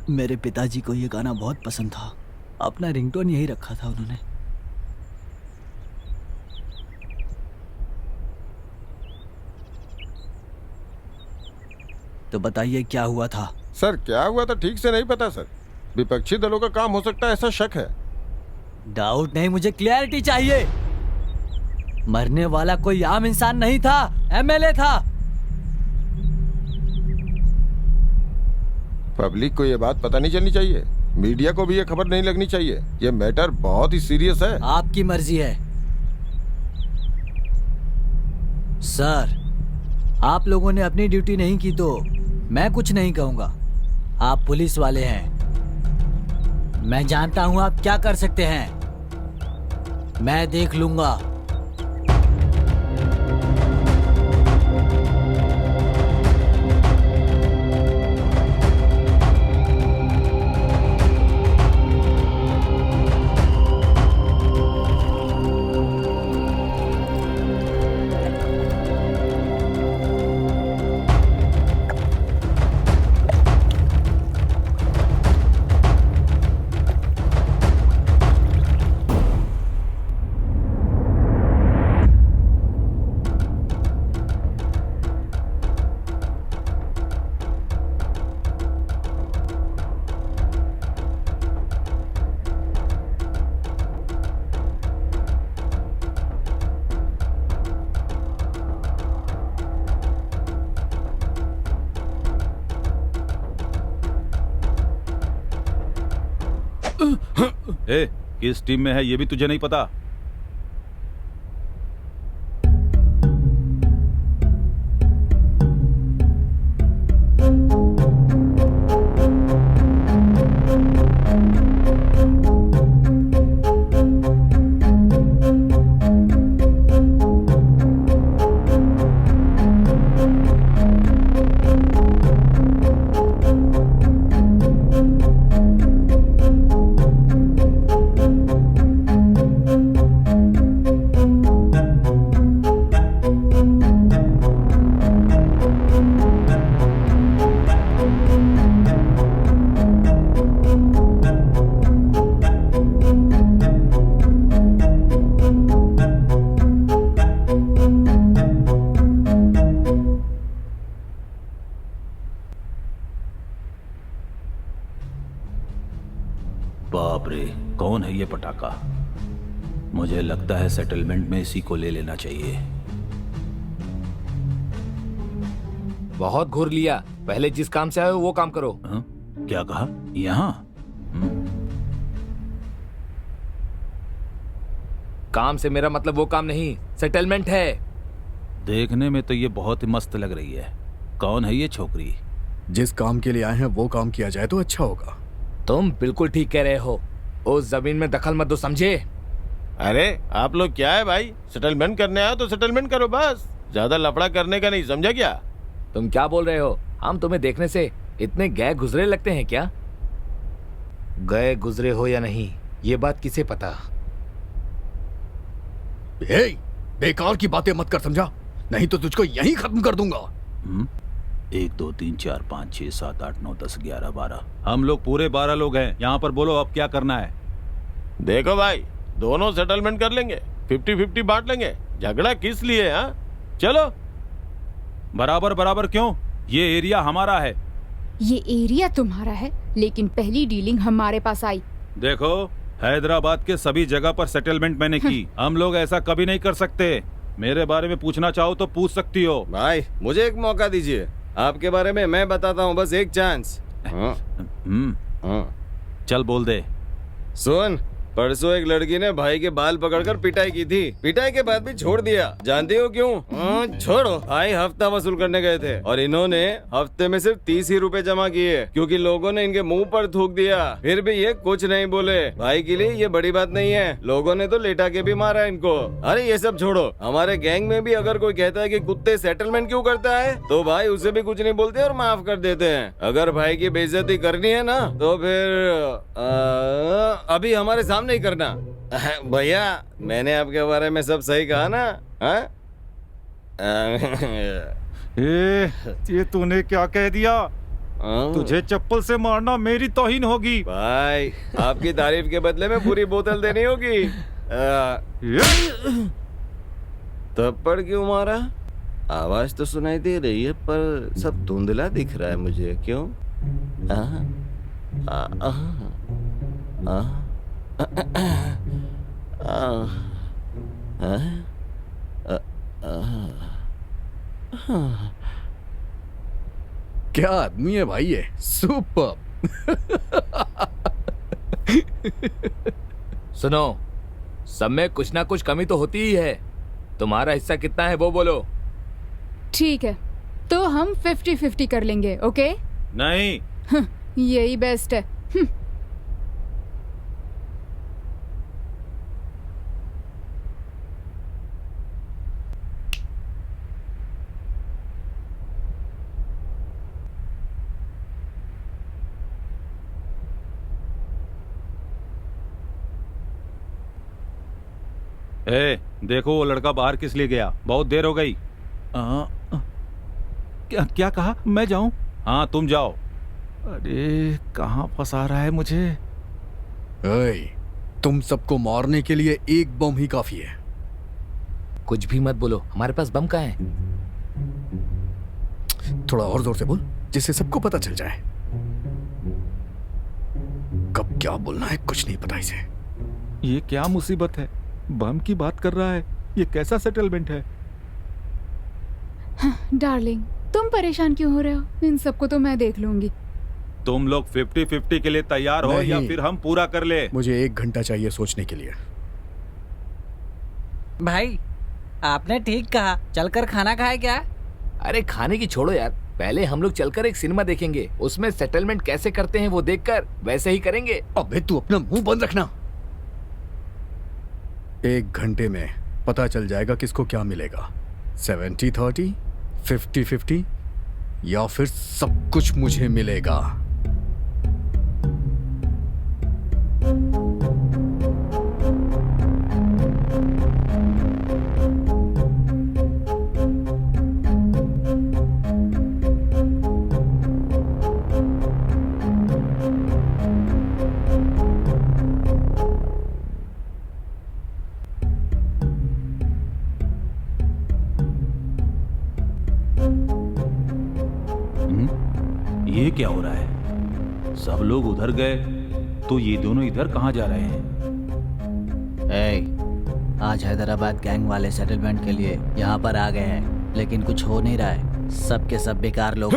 मेरे पिताजी को ये गाना बहुत पसंद था। अपना रिंगटोन यही रखा था उन्होंने। तो बताइए क्या हुआ था? सर क्या हुआ था ठीक से नहीं पता सर। विपक्षी दलों का काम हो सकता है ऐसा शक है। डाउट नहीं, मुझे क्लैरिटी चाहिए। मरने वाला कोई आम इंसान नहीं था, एमएलए था। पब्लिक को ये बात पता नहीं चलनी चाहिए। मीडिया को भी ये खबर नहीं लगनी चाहिए। ये मैटर बहुत ही सीरियस है। आपकी मर्जी है सर। आप लोगों ने अपनी ड्यूटी नहीं की तो मैं कुछ नहीं कहूंगा। आप पुलिस वाले हैं। मैं जानता हूं आप क्या कर सकते हैं। मैं देख लूंगा। ए, किस टीम में है ये भी तुझे नहीं पता? बाप रे, कौन है ये पटाखा? मुझे लगता है सेटलमेंट में इसी को ले लेना चाहिए। बहुत घूर लिया, पहले जिस काम से आए हो वो काम करो। हाँ? क्या कहा? यहाँ काम से मेरा मतलब वो काम नहीं, सेटलमेंट है। देखने में तो ये बहुत ही मस्त लग रही है। कौन है ये छोकरी? जिस काम के लिए आए हैं वो काम किया जाए तो अच्छा होगा। तुम बिल्कुल ठीक कह रहे हो, उस जमीन में दखल मत दो, समझे? अरे आप लोग क्या है भाई, सेटलमेंट करने आए तो सेटलमेंट करो बस, ज्यादा लफड़ा करने का नहीं, समझा क्या? तुम क्या बोल रहे हो? हम तुम्हें देखने से इतने गए गुजरे लगते हैं क्या? गए गुजरे हो या नहीं ये बात किसे पता। हे, बेकार की बातें मत कर, समझा? नहीं तो तुझको यहीं खत्म कर दूंगा। 1 2 3 4 5 6 7 8 9 10 11 12, हम लोग पूरे 12 लोग हैं यहाँ पर। बोलो अब क्या करना है? देखो भाई, दोनों सेटलमेंट कर लेंगे, 50-50 बांट लेंगे, झगड़ा किस लिए? हाँ चलो। बराबर बराबर क्यों? ये एरिया हमारा है। ये एरिया तुम्हारा है, लेकिन पहली डीलिंग हमारे पास आई। देखो, हैदराबाद के सभी जगह पर सेटलमेंट मैंने की। हम लोग ऐसा कभी नहीं कर सकते। मेरे बारे में पूछना चाहो तो पूछ सकती हो। भाई मुझे एक मौका दीजिए, आपके बारे में मैं बताता हूँ, बस एक चांस। चल बोल दे। सुन, परसों एक लड़की ने भाई के बाल पकड़कर पिटाई की थी, पिटाई के बाद भी छोड़ दिया। जानती हो क्यों? छोड़ो, भाई हफ्ता वसूल करने गए थे और इन्होंने हफ्ते में सिर्फ 30 ही रुपए जमा किए, क्योंकि लोगों ने इनके मुंह पर थूक दिया। फिर भी ये कुछ नहीं बोले। भाई के लिए ये बड़ी बात नहीं है, लोगों ने तो लेटा के भी मारा इनको। अरे ये सब छोड़ो, हमारे गैंग में भी अगर कोई कहता है कि कुत्ते सेटलमेंट क्यों करता है, तो भाई उसे भी कुछ नहीं बोलते और माफ कर देते हैं। अगर भाई की बेइज्जती करनी है ना, तो फिर अभी हमारे सामने नहीं करना। भैया मैंने आपके बारे में सब सही कहा ना? ये तूने क्या कह दिया? तुझे चप्पल से मारना मेरी तौहीन होगी। भाई आपकी तारीफ के बदले में पूरी बोतल देनी होगी। थप्पड़ क्यों मारा? आवाज तो सुनाई दे रही है पर सब धुंधला दिख रहा है मुझे, क्यों? क्या आदमी है भाई ये, सुपर। सुनो, सब में कुछ ना कुछ कमी तो होती ही है। तुम्हारा हिस्सा कितना है वो बोलो। ठीक है, तो हम 50-50 कर लेंगे, ओके? नहीं, यही बेस्ट है। देखो वो लड़का बाहर किस लिए गया? बहुत देर हो गई। क्या कहा? मैं जाऊं? हाँ तुम जाओ। अरे कहाँ फंसा रहा है मुझे? तुम सबको मारने के लिए एक बम ही काफी है। कुछ भी मत बोलो, हमारे पास बम कहाँ है? थोड़ा और जोर से बोल, जिससे सबको पता चल जाए। कब क्या बोलना है कुछ नहीं पता इसे। ये क्या मुसीबत है? बम की बात कर रहा है, ये कैसा सेटलमेंट है? डार्लिंग, तुम परेशान क्यों हो रहे हो? इन सबको तो मैं देख लूंगी। तुम लोग 50-50 के लिए तैयार हो या नहीं। फिर हम पूरा कर ले? मुझे 1 घंटा चाहिए सोचने के लिए। भाई आपने ठीक कहा, चलकर खाना खाए क्या? अरे खाने की छोड़ो यार, पहले हम लोग चलकर एक सिनेमा देखेंगे, उसमें सेटलमेंट कैसे करते हैं वो देखकर वैसे ही करेंगे। अबे तू अपना मुंह बंद रखना। 1 घंटे में पता चल जाएगा किसको क्या मिलेगा। 70-30, 50-50 या फिर सब कुछ मुझे मिलेगा। ये क्या हो रहा है? सब लोग उधर गए तो ये दोनों इधर कहाँ जा रहे हैं? आज हैदराबाद गैंग वाले सेटलमेंट के लिए यहाँ पर आ गए हैं, लेकिन कुछ हो नहीं रहा है। सबके सब बेकार लोग।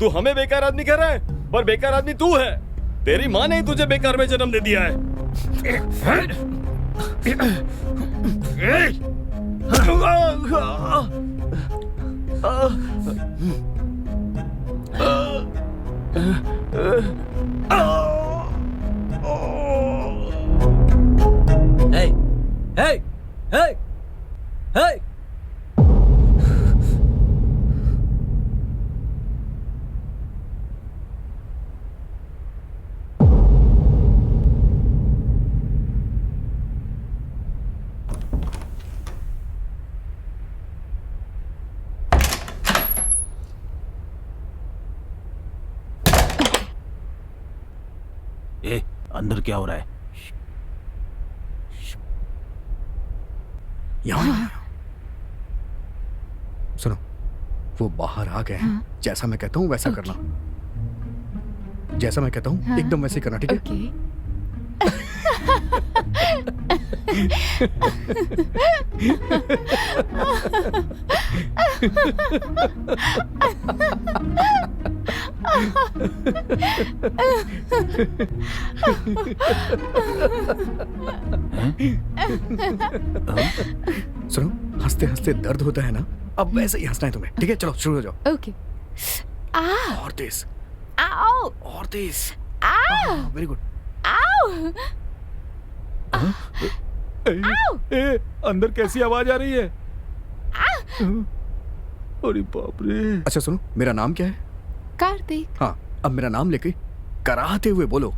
तू हमें बेकार आदमी कह रहा है, पर बेकार आदमी तू है। तेरी माँ ने ही तुझे बेकार में जन्म दे दिया है। Hey! Hey! Hey! Hey! अंदर क्या हो रहा है? यहाँ सुनो, वो बाहर आ गए हैं। जैसा मैं कहता हूँ वैसा करना। जैसा मैं कहता हूँ एकदम वैसे करना, ठीक है? सुनो, हंसते हंसते दर्द होता है ना, अब वैसे ही हंसना है तुम्हें, ठीक है? चलो शुरू हो जाओ। ओके। और तेज, आओ और तेज। आओ वेरी गुड। आओ। अंदर कैसी आवाज आ रही है? अरे बाप रे। अच्छा सुनो, मेरा नाम क्या है? कार्तिक। हाँ, अब मेरा नाम लेके कराहते हुए बोलो।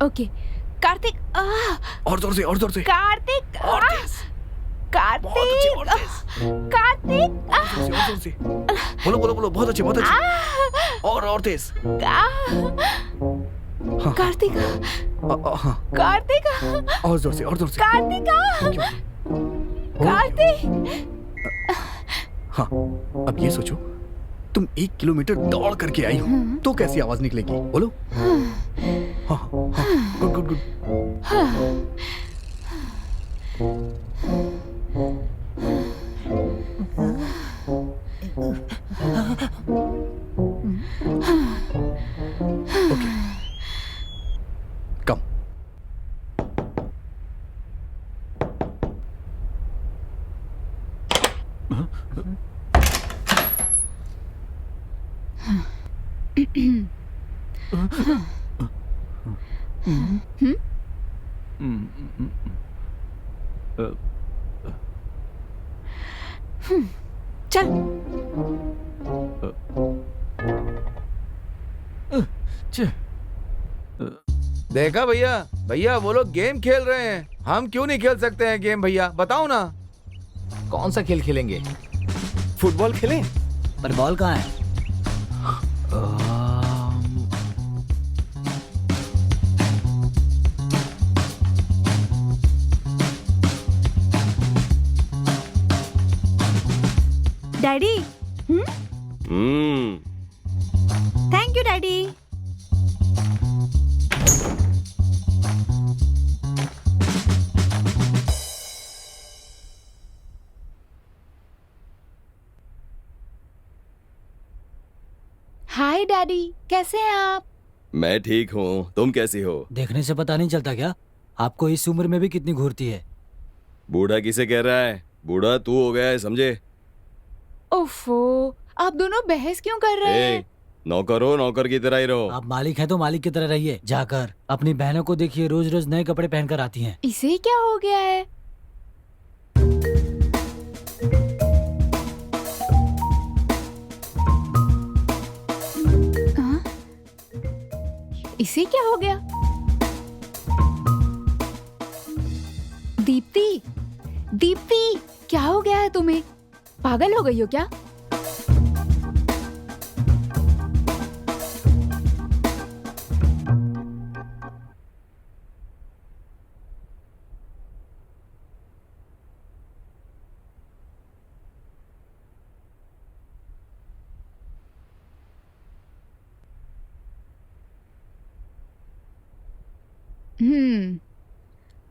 ओके। कार्तिक। और जोर से, और जोर से। कार्तिक। और तेज। बहुत अच्छे, और तेज। कार्तिक। और जोर से। बोलो बोलो बोलो, बहुत अच्छे, बहुत अच्छे। और तेज। हाँ। कार्तिक। हाँ। कार्तिक। और जोर से, और जोर से। कार्तिक। कार्तिक। हाँ, अब ये सोचो, तुम 1 किलोमीटर दौड़ करके आई हो, तो कैसी आवाज निकलेगी? बोलो। हाँ हाँ, गुड गुड गुड। ओके, कम। चल। देखा भैया, भैया वो लोग गेम खेल रहे हैं, हम क्यों नहीं खेल सकते हैं गेम? भैया बताओ ना। कौन सा खेल खेलेंगे? फुटबॉल खेलें? पर बॉल कहाँ है? Daddy. Hmm. Thank you daddy. Hi daddy, कैसे हैं आप? मैं ठीक हूँ, तुम कैसी हो? देखने से पता नहीं चलता क्या आपको इस उम्र में भी कितनी घूरती है? बूढ़ा किसे कह रहा है? बूढ़ा तू हो गया है, समझे? ओफो, आप दोनों बहस क्यों कर रहे हैं? नौकर हो, नौकर की तरह ही रहो। आप मालिक हैं तो मालिक की तरह रहिए। जाकर अपनी बहनों को देखिए, रोज रोज नए कपड़े पहनकर आती हैं। इसे क्या हो गया है? हाँ? इसे क्या हो गया? दीप्ति, दीप्ति, क्या हो गया है तुम्हें? पागल हो गई हो क्या?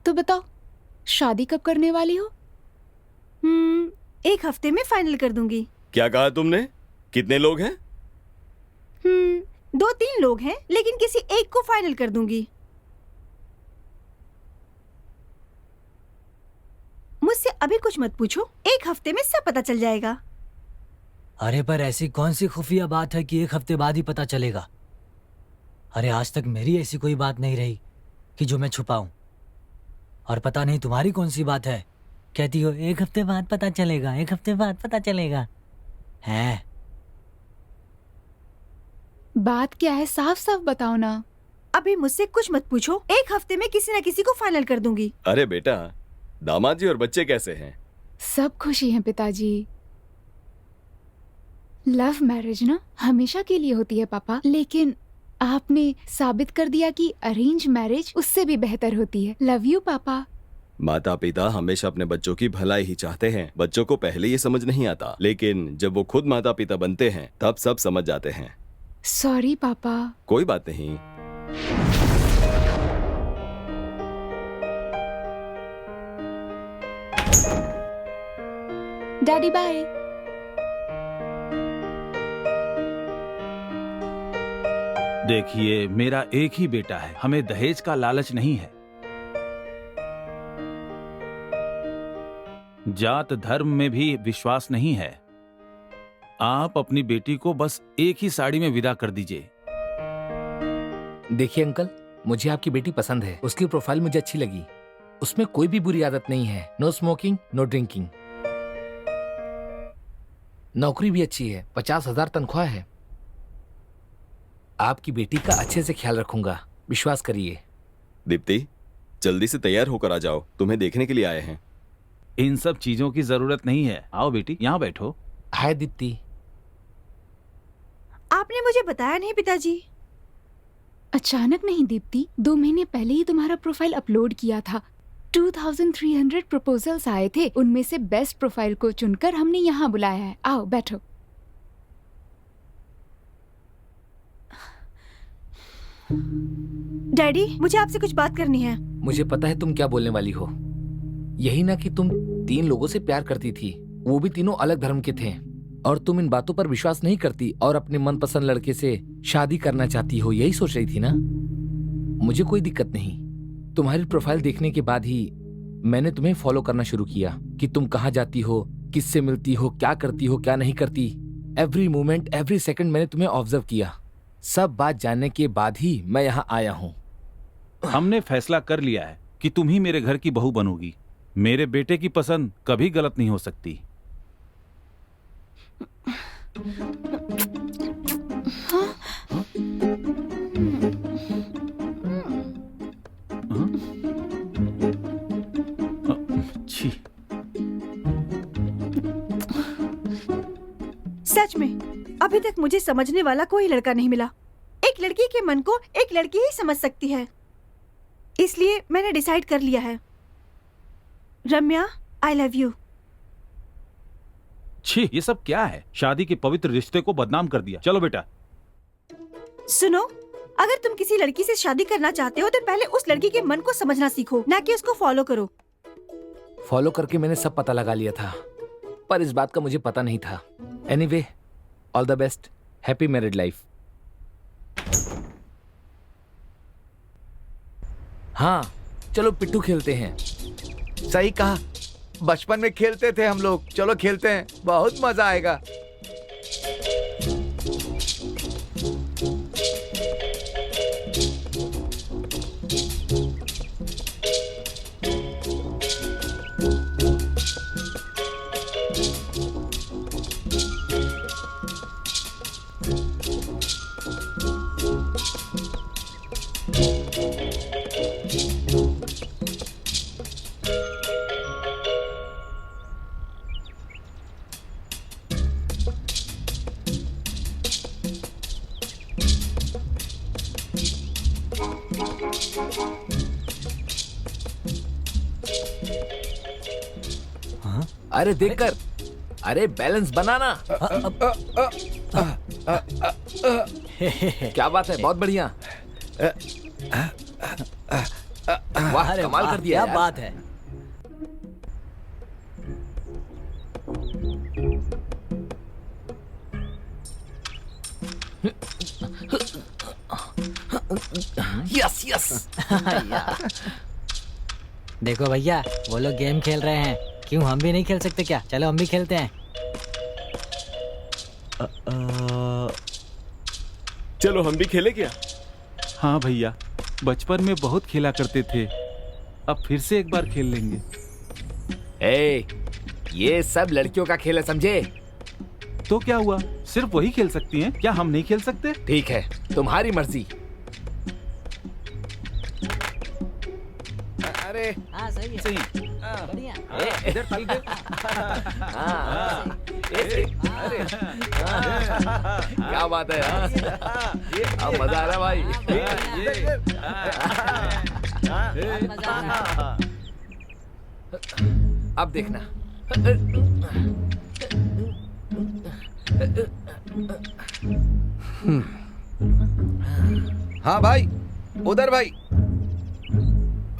तो बताओ, शादी कब करने वाली हो? 1 हफ्ते में फाइनल कर दूंगी। क्या कहा तुमने? कितने लोग हैं? 2-3 लोग हैं, लेकिन किसी एक को फाइनल कर दूंगी। मुझसे अभी कुछ मत पूछो, 1 हफ्ते में सब पता चल जाएगा। अरे पर ऐसी कौन सी खुफिया बात है कि 1 हफ्ते बाद ही पता चलेगा? अरे आज तक मेरी ऐसी कोई बात नहीं रही कि जो मैं छुपाऊं। और पता नहीं तुम्हारी कौन सी बात है, कहती हो 1 हफ्ते बाद पता चलेगा, 1 हफ्ते बाद पता चलेगा। है बात क्या है, साफ साफ बताओ ना। अभी मुझसे कुछ मत पूछो, 1 हफ्ते में किसी न किसी को फाइनल कर दूंगी। अरे बेटा, दामाद जी और बच्चे कैसे हैं? सब खुशी हैं पिताजी। लव मैरिज ना हमेशा के लिए होती है पापा, लेकिन आपने साबित कर दिया कि अरेंज मैरिज उससे भी बेहतर होती है। लव यू पापा। माता पिता हमेशा अपने बच्चों की भलाई ही चाहते हैं। बच्चों को पहले ये समझ नहीं आता, लेकिन जब वो खुद माता पिता बनते हैं तब सब समझ जाते हैं। सॉरी पापा। कोई बात नहीं। Daddy bye. देखिए, मेरा एक ही बेटा है, हमें दहेज का लालच नहीं है। जात धर्म में भी विश्वास नहीं है। आप अपनी बेटी को बस एक ही साड़ी में विदा कर दीजिए। देखिए अंकल, मुझे आपकी बेटी पसंद है, उसकी प्रोफाइल मुझे अच्छी लगी। उसमें कोई भी बुरी आदत नहीं है। No smoking, no drinking. नौकरी भी अच्छी है, 50,000 तनख्वाह है। आपकी बेटी का अच्छे से ख्याल रखूंगा, विश्वास करिए। दीप्ति, जल्दी से तैयार होकर आ जाओ, तुम्हें देखने के लिए आए हैं। इन सब चीजों की जरूरत नहीं है। आओ बेटी, यहाँ बैठो। हाय दीप्ति। आपने मुझे बताया नहीं पिताजी। अचानक नहीं दीप्ति, 2 महीने पहले ही तुम्हारा प्रोफाइल अपलोड किया था। 2300 प्रपोजल्स आए थे, उनमें से बेस्ट प्रोफाइल को चुनकर हमने यहाँ बुलाया है। आओ बैठो। डैडी, मुझे आपसे कुछ बात करनी है। मुझे पता है तुम क्या बोलने वाली हो। यही ना कि तुम 3 लोगों से प्यार करती थी, वो भी तीनों अलग धर्म के थे, और तुम इन बातों पर विश्वास नहीं करती और अपने मनपसंद लड़के से शादी करना चाहती हो, यही सोच रही थी ना? मुझे कोई दिक्कत नहीं। तुम्हारी प्रोफाइल देखने के बाद ही मैंने तुम्हें फॉलो करना शुरू किया कि तुम कहाँ जाती हो, किससे मिलती हो, क्या करती हो, क्या नहीं करती। एवरी मोमेंट, एवरी सेकंड मैंने तुम्हें ऑब्जर्व किया। सब बात जानने के बाद ही मैं यहाँ आया हूँ। हमने फैसला कर लिया है कि तुम ही मेरे घर की बहू बनोगी। मेरे बेटे की पसंद कभी गलत नहीं हो सकती। छी। सच में अभी तक मुझे समझने वाला कोई लड़का नहीं मिला। एक लड़की के मन को एक लड़की ही समझ सकती है, इसलिए मैंने डिसाइड कर लिया है। रम्या, आई लव यू। छी, ये सब क्या है? शादी के पवित्र रिश्ते को बदनाम कर दिया। चलो बेटा। सुनो, अगर तुम किसी लड़की से शादी करना चाहते हो तो पहले उस लड़की के मन को समझना सीखो, ना कि उसको फॉलो करो। फॉलो करके मैंने सब पता लगा लिया था, पर इस बात का मुझे पता नहीं था। Anyway, all the best, happy married life. हाँ, चलो पिट्ठू खेलते हैं। सही कहा, बचपन में खेलते थे हम लोग। चलो खेलते हैं, बहुत मजा आएगा। अरे देखकर, अरे बैलेंस बनाना। क्या बात है, बहुत बढ़िया। वाह, कमाल कर दिया क्या यार। बात है। Yes yes. देखो भैया, वो लोग गेम खेल रहे हैं, क्यों हम भी नहीं खेल सकते क्या? चलो हम भी खेलते हैं। चलो हम भी खेले क्या? हाँ भैया, बचपन में बहुत खेला करते थे, अब फिर से एक बार खेल लेंगे। ए, ये सब लड़कियों का खेल है, समझे? तो क्या हुआ, सिर्फ वही खेल सकती हैं, क्या हम नहीं खेल सकते? ठीक है, तुम्हारी मर्जी। अरे हाँ सही है, सही। बढ़िया। इधर ताली दे। अरे क्या बात है, हाँ? अब मजा आ रहा है भाई। अब देखना। हाँ भाई, उधर भाई।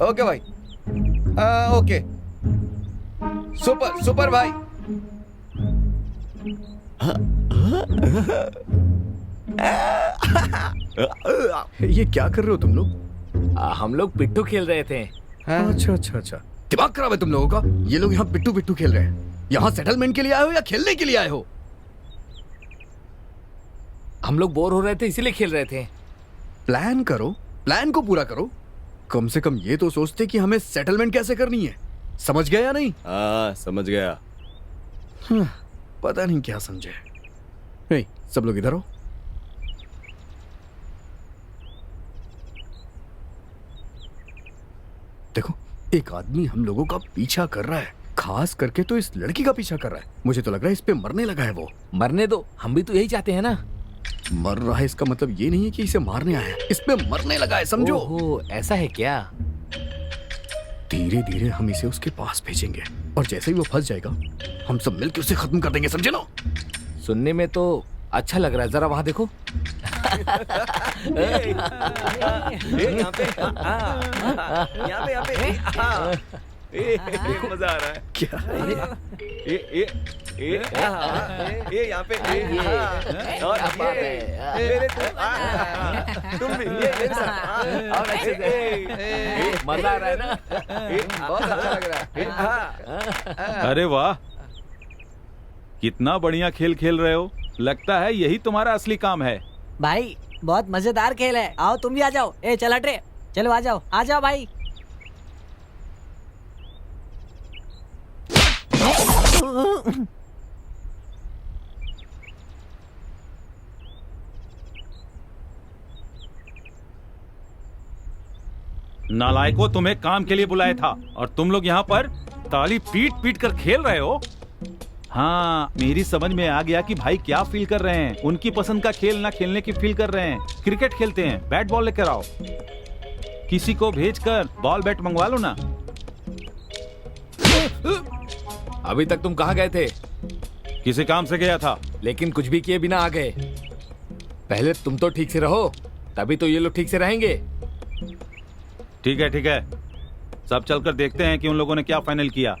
ओके भाई, ओके। सुपर सुपर भाई। ये क्या कर रहे हो तुम लोग? हम लोग पिट्ठू खेल रहे थे। अच्छा अच्छा अच्छा, दिमाग खराब है तुम लोगों का। ये लोग यहाँ पिट्टू पिट्टू खेल रहे हैं। यहाँ सेटलमेंट के लिए आए हो या खेलने के लिए आए हो? हम लोग बोर हो रहे थे इसीलिए खेल रहे थे। प्लान करो, प्लान को पूरा करो। कम से कम ये तो सोचते कि हमें सेटलमेंट कैसे करनी है। समझ गया या नहीं? हाँ, समझ गया। पता नहीं क्या समझे। हे, सब लोग इधर आओ। देखो, एक आदमी हम लोगों का पीछा कर रहा है, खास करके तो इस लड़की का पीछा कर रहा है। मुझे तो लग रहा है इस पे मरने लगा है वो। मरने दो, हम भी तो यही चाहते हैं ना। मर रहा है इसका मतलब ये नहीं है कि इसे मारने आया है, इस पे मरने लगा है, समझो। ओहो, ऐसा है क्या? धीरे धीरे हम इसे उसके पास भेजेंगे और जैसे ही वो फंस जाएगा हम सब मिलकर उसे खत्म कर देंगे, समझे ना? सुनने में तो अच्छा लग रहा है, जरा वहां देखो। देखो, मजा आ रहा है। क्या यहाँ पे और क्या बात है? तुम भी और अच्छे से। मजा आ रहा है ना? बहुत अच्छा लग रहा है। अरे वाह, कितना बढ़िया खेल खेल रहे हो। लगता है यही तुम्हारा असली काम है। भाई बहुत मजेदार खेल है, आओ तुम भी आ जाओ। ए चल हट रे, चलो आ जाओ, आ जाओ भाई। नालायकों, तुम्हें काम के लिए बुलाया था और तुम लोग यहाँ पर ताली पीट पीट कर खेल रहे हो। हाँ, मेरी समझ में आ गया कि भाई क्या फील कर रहे हैं। उनकी पसंद का खेल ना खेलने की फील कर रहे हैं। क्रिकेट खेलते हैं, बैट बॉल लेकर आओ। किसी को भेजकर बॉल बैट मंगवा लो ना। अभी तक तुम कहाँ गए थे? किसी काम से गया था। लेकिन कुछ भी किए बिना आ गए। पहले तुम तो ठीक से रहो, तभी तो ये लोग ठीक से रहेंगे। ठीक है ठीक है, सब चलकर देखते हैं कि उन लोगों ने क्या फाइनल किया।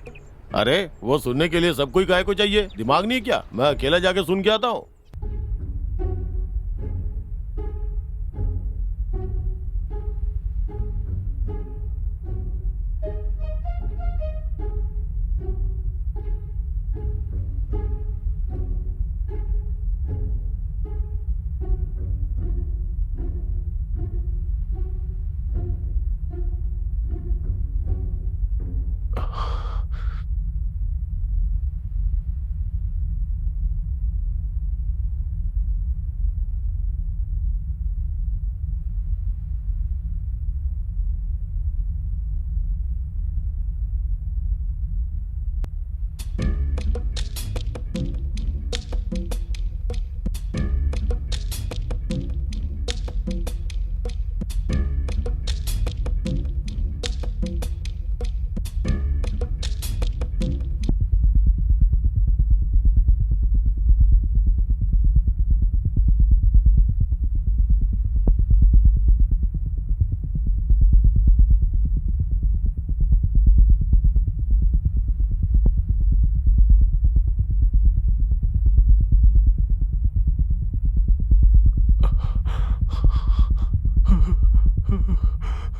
अरे वो सुनने के लिए सब कोई काहे को चाहिए? दिमाग नहीं क्या? मैं अकेला जाके सुन के आता हूँ।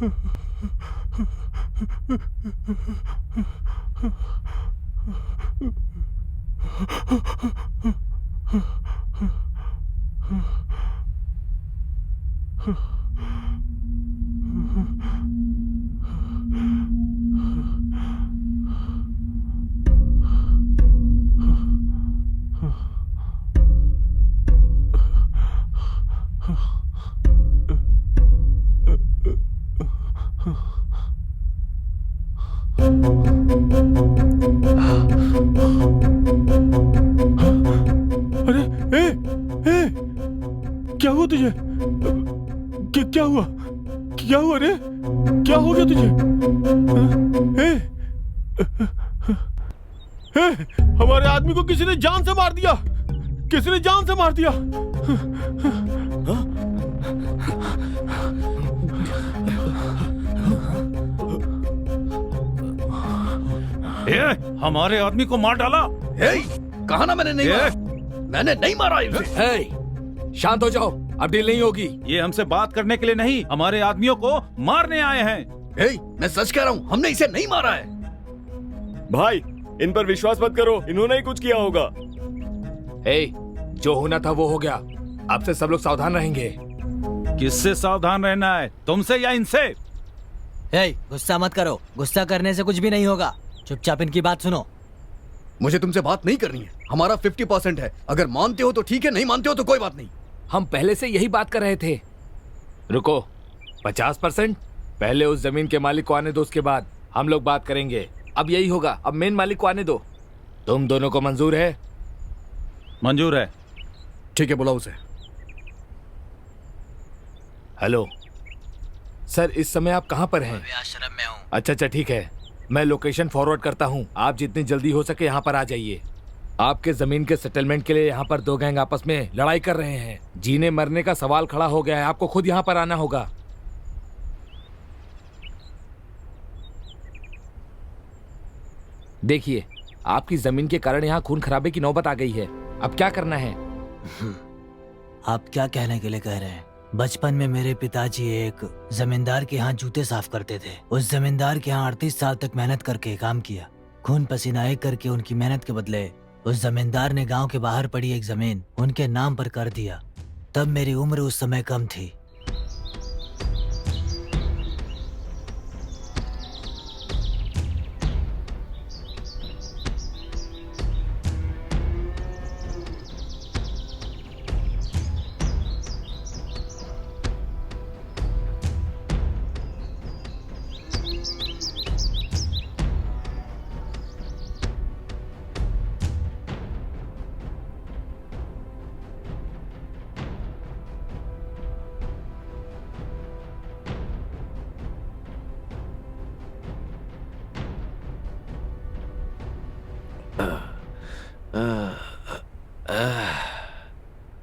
अरे क्या हुआ तुझे? क्या हुआ? क्या हुआ रे? क्या हो गया तुझे? हमारे आदमी को किसी ने जान से मार दिया। किसी ने जान से मार दिया। हमारे आदमी को मार डाला। कहा ना मैंने नहीं मारा। मैंने नहीं मारा इसे। शांत हो जाओ, अब डील नहीं होगी। ये हमसे बात करने के लिए नहीं, हमारे आदमियों को मारने आए हैं। मैं सच कह रहा हूँ, हमने इसे नहीं मारा है। भाई, इन पर विश्वास मत करो, इन्होंने ही कुछ किया होगा। जो होना था वो हो गया। अब से सब लोग सावधान रहेंगे। किससे सावधान रहना है, तुमसे या इनसे? गुस्सा मत करो। गुस्सा करने से कुछ भी नहीं होगा। चुपचाप इनकी बात सुनो। मुझे तुमसे बात नहीं करनी है। हमारा 50% है। अगर मानते हो तो ठीक है, नहीं मानते हो तो कोई बात नहीं। हम पहले से यही बात कर रहे थे। रुको, 50%? पहले उस जमीन के मालिक को आने दो, उसके बाद हम लोग बात करेंगे। अब यही होगा। अब मेन मालिक को आने दो। तुम दोनों को मंजूर है? मंजूर है। ठीक है, बुलाओ उसे। हेलो सर, इस समय आप कहाँ पर हैं? आश्रम में हूँ। अच्छा, ठीक है। मैं लोकेशन फॉरवर्ड करता हूँ। आप जितनी जल्दी हो सके यहाँ पर आ जाइए। आपके जमीन के सेटलमेंट के लिए यहाँ पर दो गैंग आपस में लड़ाई कर रहे हैं। जीने मरने का सवाल खड़ा हो गया है। आपको खुद यहाँ पर आना होगा। देखिए, आपकी जमीन के कारण यहाँ खून खराबे की नौबत आ गई है। अब क्या करना है? आप क्या कहने के लिए कह रहे हैं? बचपन में मेरे पिताजी एक जमींदार के यहाँ जूते साफ करते थे। उस जमींदार के यहाँ 38 साल तक मेहनत करके काम किया। खून पसीना एक करके उनकी मेहनत के बदले उस जमींदार ने गांव के बाहर पड़ी एक जमीन उनके नाम पर कर दिया। तब मेरी उम्र उस समय कम थी।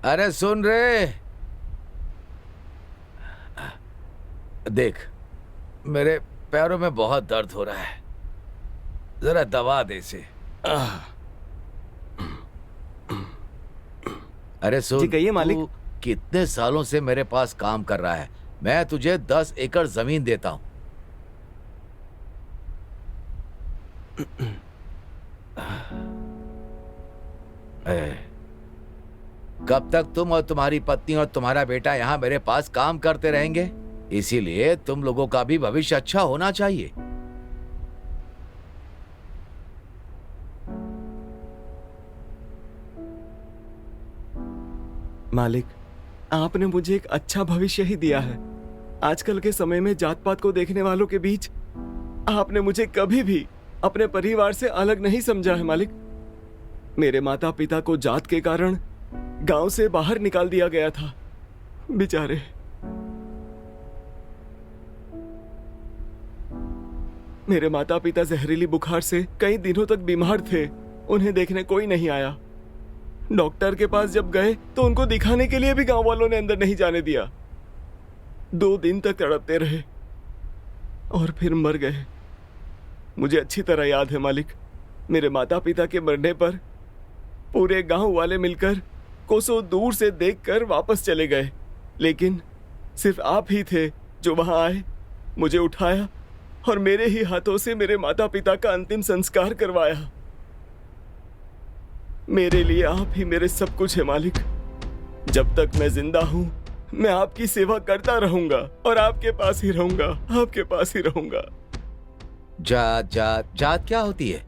अरे सुन रे, देख मेरे पैरों में बहुत दर्द हो रहा है, जरा दवा दे इसे। अरे सुन, जी कहिए मालिक। तू कितने सालों से मेरे पास काम कर रहा है, मैं तुझे 10 एकड़ जमीन देता हूं। कब तक तुम और तुम्हारी पत्नी और तुम्हारा बेटा यहाँ मेरे पास काम करते रहेंगे? इसीलिए तुम लोगों का भी भविष्य अच्छा होना चाहिए। मालिक, आपने मुझे एक अच्छा भविष्य ही दिया है। आजकल के समय में जात पात को देखने वालों के बीच आपने मुझे कभी भी अपने परिवार से अलग नहीं समझा है मालिक। मेरे माता पिता को जात के कारण गांव से बाहर निकाल दिया गया था, बेचारे। मेरे माता पिता जहरीली बुखार से कई दिनों तक बीमार थे, उन्हें देखने कोई नहीं आया। डॉक्टर के पास जब गए तो उनको दिखाने के लिए भी गांव वालों ने अंदर नहीं जाने दिया। 2 दिन तक तड़पते रहे और फिर मर गए। मुझे अच्छी तरह याद है मालिक, मेरे माता पिता के मरने पर पूरे गांव वाले मिलकर कोसों दूर से देखकर वापस चले गए, लेकिन सिर्फ आप ही थे जो वहां आए मुझे उठाया और मेरे ही हाथों से मेरे माता पिता का अंतिम संस्कार करवाया। मेरे लिए आप ही मेरे सब कुछ है मालिक। जब तक मैं जिंदा हूं मैं आपकी सेवा करता रहूंगा और आपके पास ही रहूंगा, आपके पास ही रहूंगा। जात जात जात क्या होती है?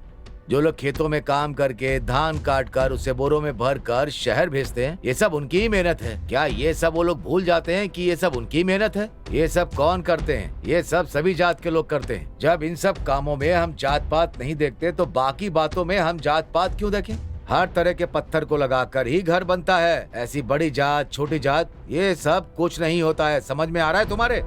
जो लोग खेतों में काम करके धान काट कर उसे बोरों में भर कर शहर भेजते हैं, ये सब उनकी ही मेहनत है। क्या ये सब वो लोग भूल जाते हैं कि ये सब उनकी मेहनत है? ये सब कौन करते हैं? ये सब सभी जात के लोग करते हैं। जब इन सब कामों में हम जात पात नहीं देखते तो बाकी बातों में हम जात पात क्यों देखें? हर तरह के पत्थर को लगाकर ही घर बनता है। ऐसी बड़ी जात छोटी जात ये सब कुछ नहीं होता है। समझ में आ रहा है तुम्हारे?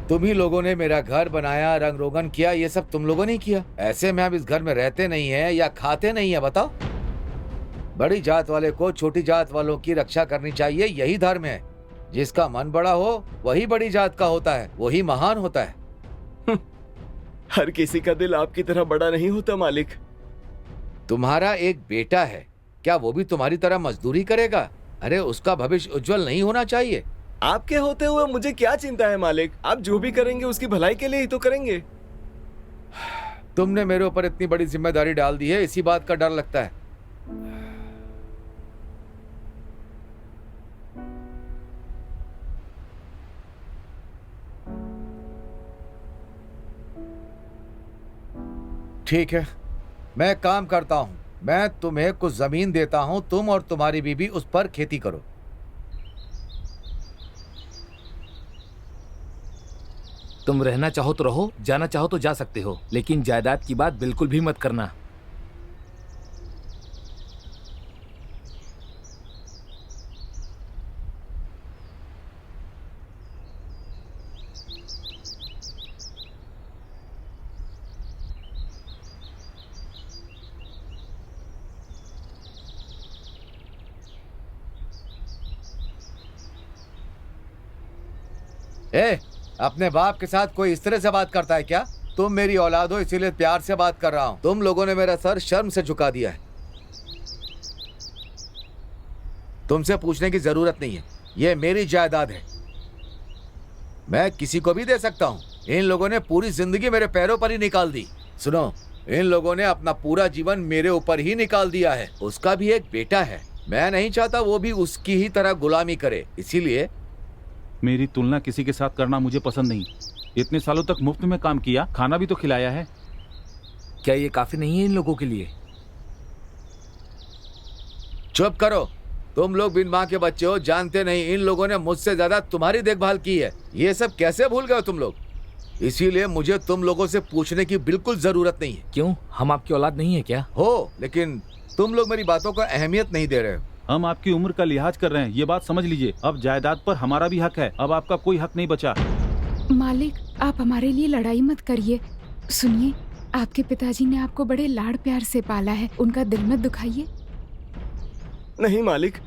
तुम ही लोगों ने मेरा घर बनाया, रंग रोगन किया, ये सब तुम लोगों ने किया। ऐसे में हम इस घर में रहते नहीं है या खाते नहीं है? बताओ। बड़ी जात वाले को छोटी जात वालों की रक्षा करनी चाहिए, यही धर्म है। जिसका मन बड़ा हो वही बड़ी जात का होता है, वही महान होता है। हर किसी का दिल आपकी तरह बड़ा नहीं होता मालिक। तुम्हारा एक बेटा है, क्या वो भी तुम्हारी तरह मजदूरी करेगा? अरे उसका भविष्य उज्जवल नहीं होना चाहिए? आपके होते हुए मुझे क्या चिंता है मालिक? आप जो भी करेंगे उसकी भलाई के लिए ही तो करेंगे। तुमने मेरे ऊपर इतनी बड़ी जिम्मेदारी डाल दी है, इसी बात का डर लगता है। ठीक है, मैं काम करता हूं। मैं तुम्हें कुछ जमीन देता हूं, तुम और तुम्हारी बीवी उस पर खेती करो। तुम रहना चाहो तो रहो, जाना चाहो तो जा सकते हो, लेकिन जायदाद की बात बिल्कुल भी मत करना। ए, अपने बाप के साथ कोई इस तरह से बात करता है क्या? तुम मेरी औलाद हो इसीलिए प्यार से बात कर रहा हूं। तुम लोगों ने मेरा सर शर्म से झुका दिया है। तुमसे पूछने की जरूरत नहीं है, ये मेरी जायदाद है, मैं किसी को भी दे सकता हूं। इन लोगों ने पूरी जिंदगी मेरे पैरों पर ही निकाल दी। सुनो, इन लोगों ने अपना पूरा जीवन मेरे ऊपर ही निकाल दिया है। उसका भी एक बेटा है, मैं नहीं चाहता वो भी उसकी ही तरह गुलामी करे, इसीलिए। मेरी तुलना किसी के साथ करना मुझे पसंद नहीं। इतने सालों तक मुफ्त में काम किया, खाना भी तो खिलाया है। क्या ये काफी नहीं है इन लोगों के लिए? चुप करो, तुम लोग बिन माँ के बच्चे हो, जानते नहीं इन लोगों ने मुझसे ज्यादा तुम्हारी देखभाल की है। ये सब कैसे भूल गए तुम लोग? इसीलिए मुझे तुम लोगों से पूछने की बिल्कुल जरूरत नहीं है। क्यों, हम आपकी औलाद नहीं है क्या? हो, लेकिन तुम लोग मेरी बातों को अहमियत नहीं दे रहे हो। हम आपकी उम्र का लिहाज कर रहे हैं, ये बात समझ लीजिए। अब जायदाद पर हमारा भी हक है, अब आपका कोई हक नहीं बचा। मालिक, आप हमारे लिए लड़ाई मत करिए। सुनिए, आपके पिताजी ने आपको बड़े लाड़ प्यार से पाला है, उनका दिल मत दुखाइए। नहीं मालिक,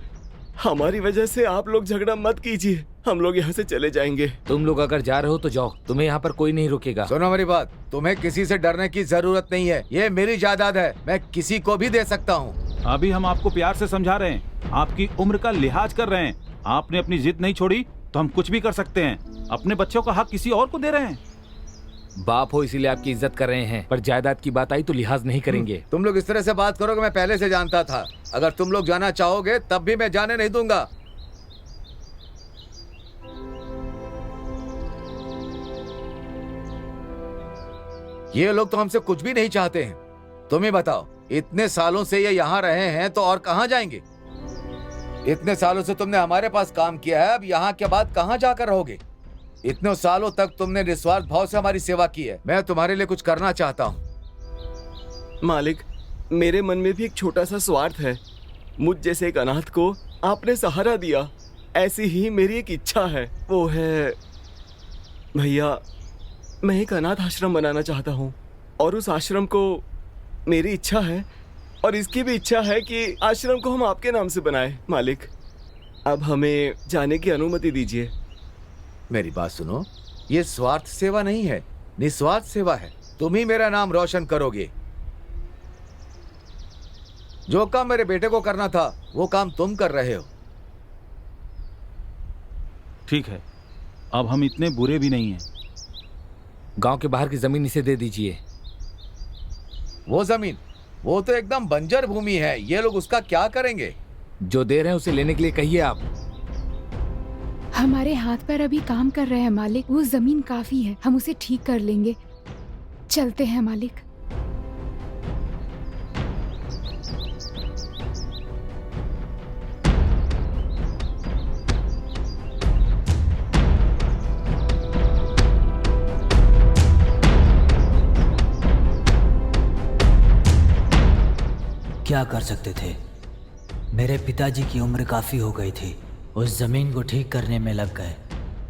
हमारी वजह से आप लोग झगड़ा मत कीजिए, हम लोग यहाँ से चले जाएंगे। तुम लोग अगर जा रहे हो तो जाओ, तुम्हें यहाँ पर कोई नहीं रोकेगा। सुनो मेरी बात, तुम्हें किसी से डरने की जरूरत नहीं है। ये मेरी जायदाद है, मैं किसी को भी दे सकता हूँ। अभी हम आपको प्यार से समझा रहे हैं, आपकी उम्र का लिहाज कर रहे हैं। आपने अपनी जिद नहीं छोड़ी तो हम कुछ भी कर सकते हैं। अपने बच्चों का हक किसी और को दे रहे हैं। बाप हो इसीलिए आपकी इज्जत कर रहे हैं, पर जायदाद की बात आई तो लिहाज नहीं करेंगे। तुम लोग इस तरह से बात करोगे मैं पहले से जानता था। अगर तुम लोग जाना चाहोगे तब भी मैं जाने नहीं दूंगा। ये लोग तो हमसे कुछ भी नहीं चाहते हैं। तुम ही बताओ, इतने सालों से ये यहाँ रहे हैं तो और कहाँ जाएंगे? इतने सालों से तुमने हमारे पास काम किया है, अब यहाँ के बाद कहाँ जाकर रहोगे? इतने सालों तक तुमने निस्वार्थ भाव से हमारी सेवा की है, मैं तुम्हारे लिए कुछ करना चाहता हूँ। मालिक, मेरे मन में भी एक छोटा सा स्वार्थ है। मुझ जैसे एक अनाथ को आपने सहारा दिया, ऐसी ही मेरी एक इच्छा है। वो है भैया, मैं एक अनाथ आश्रम बनाना चाहता हूँ और उस आश्रम को मेरी इच्छा है और इसकी भी इच्छा है कि आश्रम को हम आपके नाम से बनाए। मालिक, अब हमें जाने की अनुमति दीजिए। मेरी बात सुनो, ये स्वार्थ सेवा नहीं है, निस्वार्थ सेवा है। तुम ही मेरा नाम रोशन करोगे। जो काम मेरे बेटे को करना था वो काम तुम कर रहे हो। ठीक है, अब हम इतने बुरे भी नहीं हैं। गांव के बाहर की जमीन इसे दे दीजिए। वो जमीन, वो तो एकदम बंजर भूमि है, ये लोग उसका क्या करेंगे? जो दे रहे हैं उसे लेने के लिए कहिए आप। हमारे हाथ पर अभी काम कर रहे हैं मालिक, वो जमीन काफी है, हम उसे ठीक कर लेंगे। चलते हैं मालिक। क्या कर सकते थे? मेरे पिताजी की उम्र काफ़ी हो गई थी, उस ज़मीन को ठीक करने में लग गए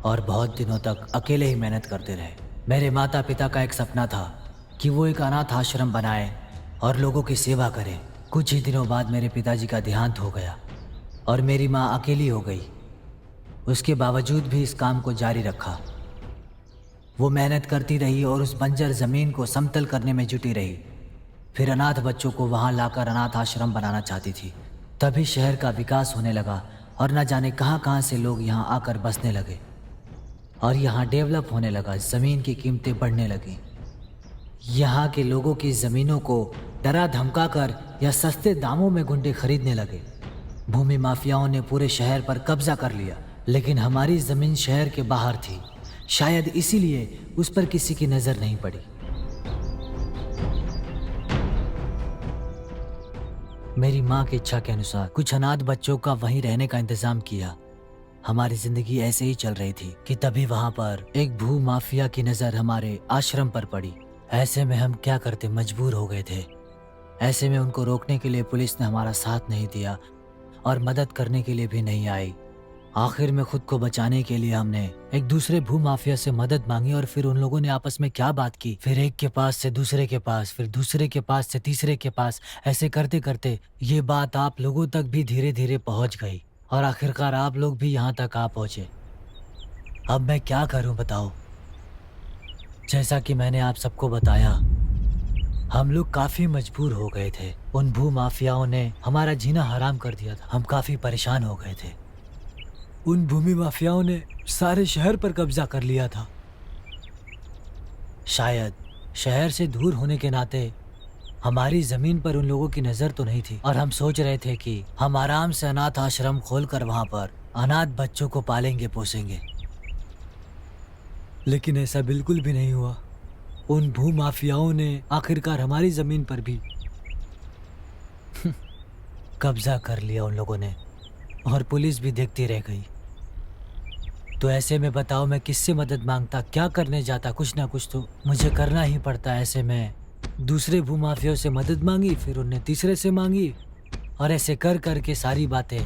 और बहुत दिनों तक अकेले ही मेहनत करते रहे। मेरे माता पिता का एक सपना था कि वो एक अनाथ आश्रम बनाए और लोगों की सेवा करें। कुछ ही दिनों बाद मेरे पिताजी का देहांत हो गया और मेरी माँ अकेली हो गई। उसके बावजूद भी इस काम को जारी रखा। वो मेहनत करती रही और उस बंजर ज़मीन को समतल करने में जुटी रही। फिर अनाथ बच्चों को वहाँ लाकर अनाथ आश्रम बनाना चाहती थी। तभी शहर का विकास होने लगा और न जाने कहाँ से लोग यहाँ आकर बसने लगे और यहाँ डेवलप होने लगा। ज़मीन की कीमतें बढ़ने लगी। यहाँ के लोगों की ज़मीनों को डरा धमका कर या सस्ते दामों में गुंडे खरीदने लगे। भूमि माफियाओं ने पूरे शहर पर कब्जा कर लिया, लेकिन हमारी ज़मीन शहर के बाहर थी। शायद इसीलिए उस पर किसी की नज़र नहीं पड़ी। मेरी माँ की इच्छा के अनुसार कुछ अनाथ बच्चों का वहीं रहने का इंतजाम किया। हमारी जिंदगी ऐसे ही चल रही थी कि तभी वहाँ पर एक भू माफिया की नज़र हमारे आश्रम पर पड़ी। ऐसे में हम क्या करते, मजबूर हो गए थे। ऐसे में उनको रोकने के लिए पुलिस ने हमारा साथ नहीं दिया और मदद करने के लिए भी नहीं आई। आखिर में खुद को बचाने के लिए हमने एक दूसरे भू माफिया से मदद मांगी और फिर उन लोगों ने आपस में क्या बात की, फिर एक के पास से दूसरे के पास, फिर दूसरे के पास से तीसरे के पास, ऐसे करते करते ये बात आप लोगों तक भी धीरे धीरे पहुंच गई और आखिरकार आप लोग भी यहाँ तक आ पहुंचे। अब मैं क्या करूं बताओ? जैसा कि मैंने आप सबको बताया, हम लोग काफी मजबूर हो गए थे। उन भू माफियाओं ने हमारा जीना हराम कर दिया था। हम काफी परेशान हो गए थे। उन भूमि माफियाओं ने सारे शहर पर कब्जा कर लिया था। शायद शहर से दूर होने के नाते हमारी जमीन पर उन लोगों की नजर तो नहीं थी और हम सोच रहे थे कि हम आराम से अनाथ आश्रम खोलकर वहां पर अनाथ बच्चों को पालेंगे पोसेंगे, लेकिन ऐसा बिल्कुल भी नहीं हुआ। उन भू माफियाओं ने आखिरकार हमारी जमीन पर भी कब्जा कर लिया उन लोगों ने और पुलिस भी देखती रह गई। तो ऐसे में बताओ मैं किससे मदद मांगता, क्या करने जाता? कुछ ना कुछ तो मुझे करना ही पड़ता। ऐसे में दूसरे भूमाफियाओं से मदद मांगी, फिर उनने तीसरे से मांगी और ऐसे कर कर के सारी बातें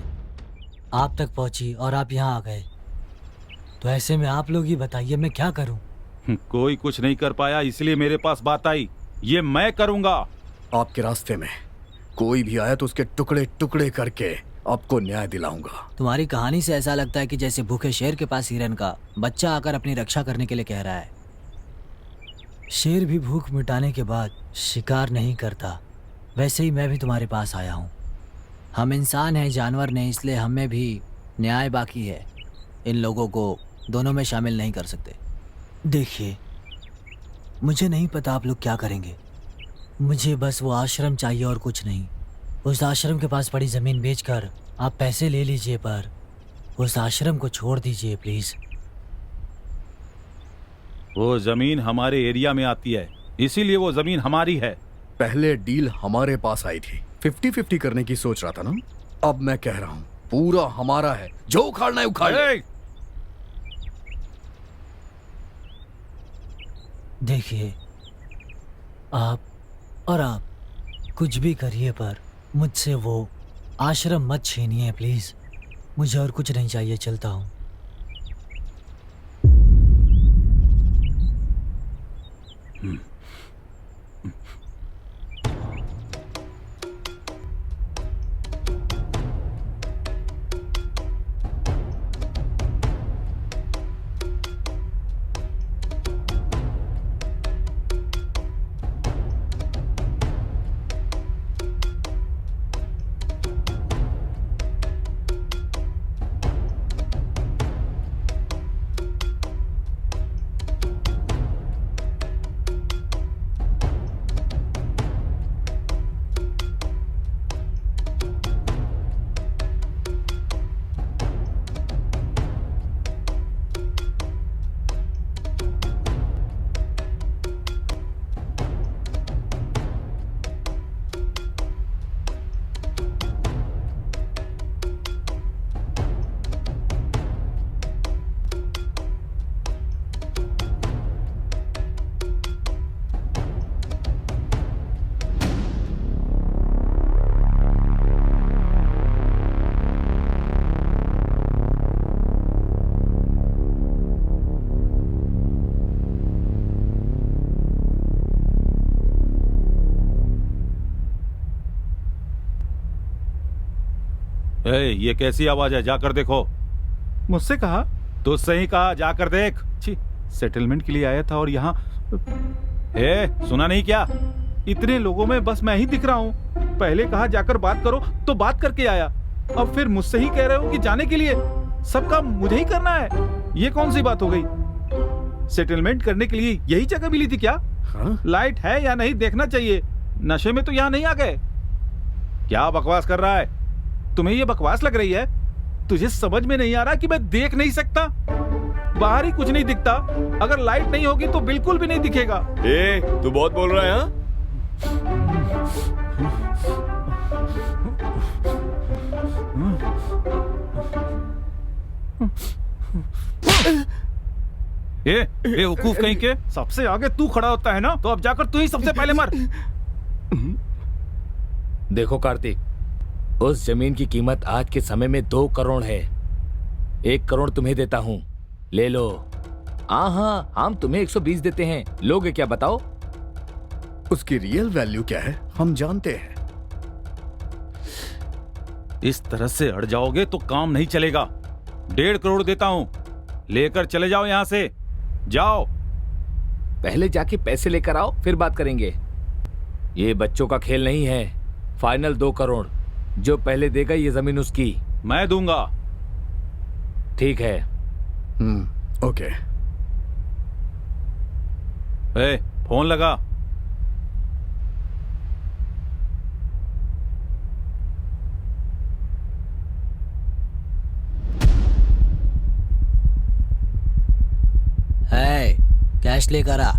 आप तक पहुंची और आप यहाँ आ गए। तो ऐसे में आप लोग ही बताइए मैं क्या करूं? कोई कुछ नहीं कर पाया, इसलिए मेरे पास बात आई। ये मैं करूंगा। आपके रास्ते में कोई भी आया तो उसके टुकड़े टुकड़े करके आपको न्याय दिलाऊंगा। तुम्हारी कहानी से ऐसा लगता है कि जैसे भूखे शेर के पास हिरन का बच्चा आकर अपनी रक्षा करने के लिए कह रहा है। शेर भी भूख मिटाने के बाद शिकार नहीं करता, वैसे ही मैं भी तुम्हारे पास आया हूँ। हम इंसान हैं, जानवर नहीं, इसलिए हमें भी न्याय बाकी है। इन लोगों को दोनों में शामिल नहीं कर सकते। देखिए, मुझे नहीं पता आप लोग क्या करेंगे, मुझे बस वो आश्रम चाहिए और कुछ नहीं। उस आश्रम के पास पड़ी ज़मीन बेचकर आप पैसे ले लीजिए, पर उस आश्रम को छोड़ दीजिए प्लीज़। वो ज़मीन हमारे एरिया में आती है, इसीलिए वो ज़मीन हमारी है। पहले डील हमारे पास आई थी, 50-50 करने की सोच रहा था ना। अब मैं कह रहा हूँ पूरा हमारा है, जो उखाड़ना है उखाड़ ले। देखिए, आप और आप कुछ भी करिए, पर मुझसे वो आश्रम मत छीनिए प्लीज़। मुझे और कुछ नहीं चाहिए, चलता हूँ। ये कैसी आवाज है? जाकर देखो। मुझसे कहा? तुझसे ही कहा, जाकर देख। छी, सेटलमेंट के लिए आया था और यहाँ सुना नहीं क्या? इतने लोगों में बस मैं ही दिख रहा हूँ। पहले कहा जाकर बात करो तो बात करके आया, अब फिर मुझसे ही कह रहे हो कि जाने के लिए। सब काम मुझे ही करना है, ये कौन सी बात हो गई? सेटलमेंट करने के लिए यही जगह मिली थी क्या? हाँ? लाइट है या नहीं देखना चाहिए। नशे में तो यहाँ नहीं आ गए। क्या बकवास कर रहा है? तुम्हें ये बकवास लग रही है? तुझे समझ में नहीं आ रहा कि मैं देख नहीं सकता? बाहर ही कुछ नहीं दिखता, अगर लाइट नहीं होगी तो बिल्कुल भी नहीं दिखेगा। तू बहुत बोल रहा है? हाँ, बेवकूफ कहीं के। सबसे आगे तू खड़ा होता है ना, तो अब जाकर तू ही सबसे पहले मर। देखो कार्तिक, उस जमीन की कीमत आज के समय में 2 करोड़ है। 1 करोड़ तुम्हें देता हूँ, ले लो। हाँ, हम तुम्हें 120 देते हैं, लोगे क्या बताओ? उसकी रियल वैल्यू क्या है हम जानते हैं। इस तरह से अड़ जाओगे तो काम नहीं चलेगा। 1.5 करोड़ देता हूँ, लेकर चले जाओ यहाँ से, जाओ। पहले जाके पैसे लेकर आओ, फिर बात करेंगे। ये बच्चों का खेल नहीं है। फाइनल 2 करोड़, जो पहले देगा ये जमीन उसकी। मैं दूंगा। ठीक है। ओके। फोन लगा। कैश लेकर आ।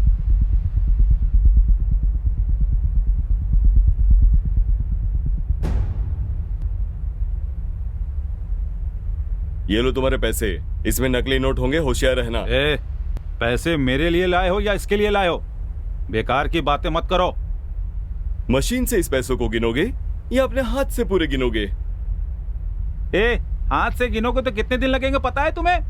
ये लो तुम्हारे पैसे, इसमें नकली नोट होंगे, होशियार रहना। पैसे मेरे लिए लाए हो या इसके लिए लाए हो? बेकार की बातें मत करो। मशीन से इस पैसों को गिनोगे या अपने हाथ से पूरे गिनोगे? हाथ से गिनोगे तो कितने दिन लगेंगे पता है तुम्हें?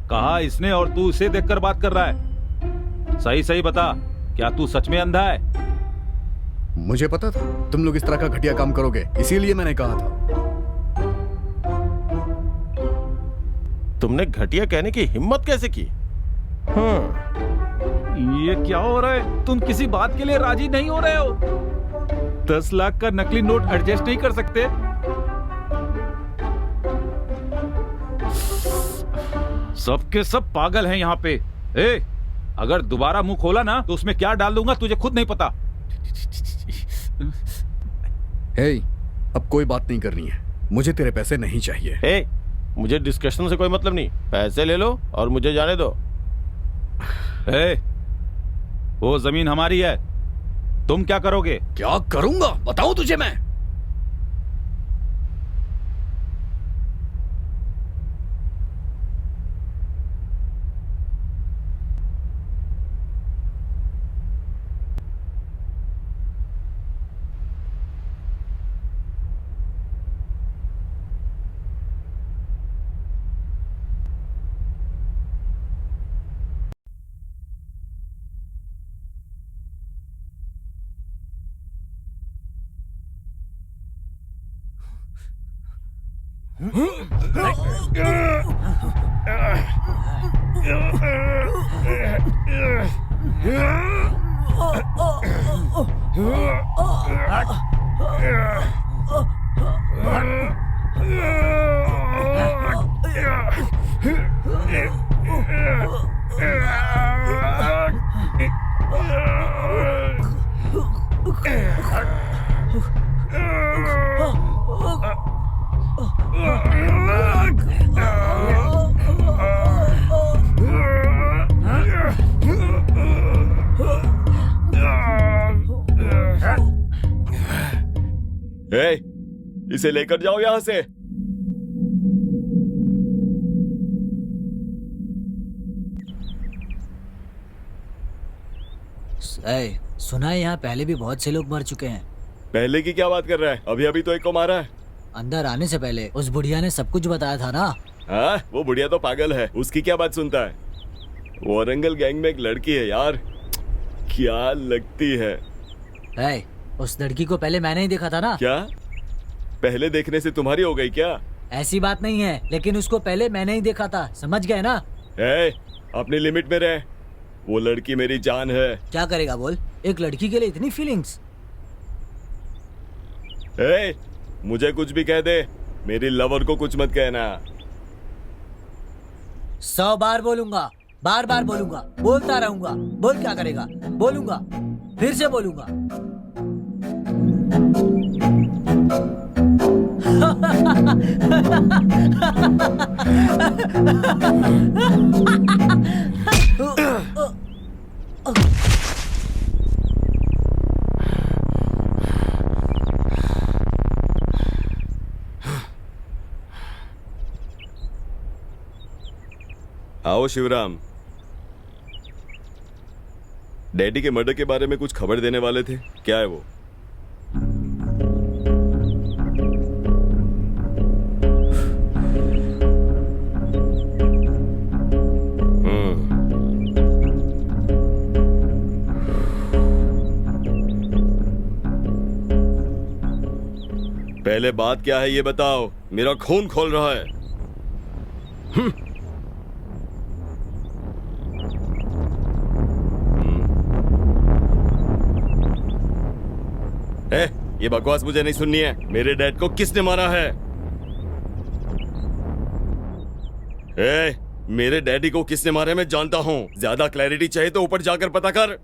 कहा इसने और तू उसे देखकर बात कर रहा है। सही सही बता, क्या तू सच में अंधा है? मुझे पता था तुम लोग इस तरह का घटिया काम करोगे, इसीलिए मैंने कहा था। तुमने घटिया कहने की हिम्मत कैसे की? ये क्या हो रहा है? तुम किसी बात के लिए राजी नहीं हो रहे हो? 10 लाख का नकली नोट एडजस्ट नहीं कर सकते? सबके सब पागल हैं यहाँ पे। अगर दोबारा मुंह खोला ना तो उसमें क्या डाल दूंगा तुझे खुद नहीं पता। अब कोई बात नहीं करनी है, मुझे तेरे पैसे नहीं चाहिए। मुझे डिस्कशन से कोई मतलब नहीं, पैसे ले लो और मुझे जाने दो। वो जमीन हमारी है, तुम क्या करोगे? क्या करूंगा बताओ तुझे मैं। इसे लेकर जाओ यहां से। सुना है यहाँ पहले भी बहुत से लोग मर चुके हैं। पहले की क्या बात कर रहा है? अभी अभी तो एक को मारा है। अंदर आने से पहले उस बुढ़िया ने सब कुछ बताया था ना। हाँ, वो बुढ़िया तो पागल है, उसकी क्या बात सुनता है? वारंगल गैंग में एक लड़की है यार, क्या लगती है। उस लड़की को पहले मैंने ही देखा था ना। क्या पहले देखने से तुम्हारी हो गई क्या? ऐसी बात नहीं है, लेकिन उसको पहले मैंने ही देखा था, समझ गए ना? अपनी लिमिट में रह। वो लड़की मेरी जान है। क्या करेगा बोल? एक लड़की के लिए इतनी फीलिंग्स? मुझे कुछ भी कह दे, मेरी लवर को कुछ मत कहना। 100 बार बोलूंगा, बार बार बोलूंगा, बोलता रहूंगा। बोल क्या करेगा? बोलूंगा, फिर से बोलूंगा। आओ शिवराम, डैडी के मर्डर के बारे में कुछ खबर देने वाले थे, क्या है वो? पहले बात क्या है ये बताओ, मेरा खून खोल रहा है। ये बकवास मुझे नहीं सुननी है। मेरे डैड को किसने मारा है? मेरे डैडी को किसने मारा है मैं जानता हूं। ज्यादा क्लैरिटी चाहिए तो ऊपर जाकर पता कर।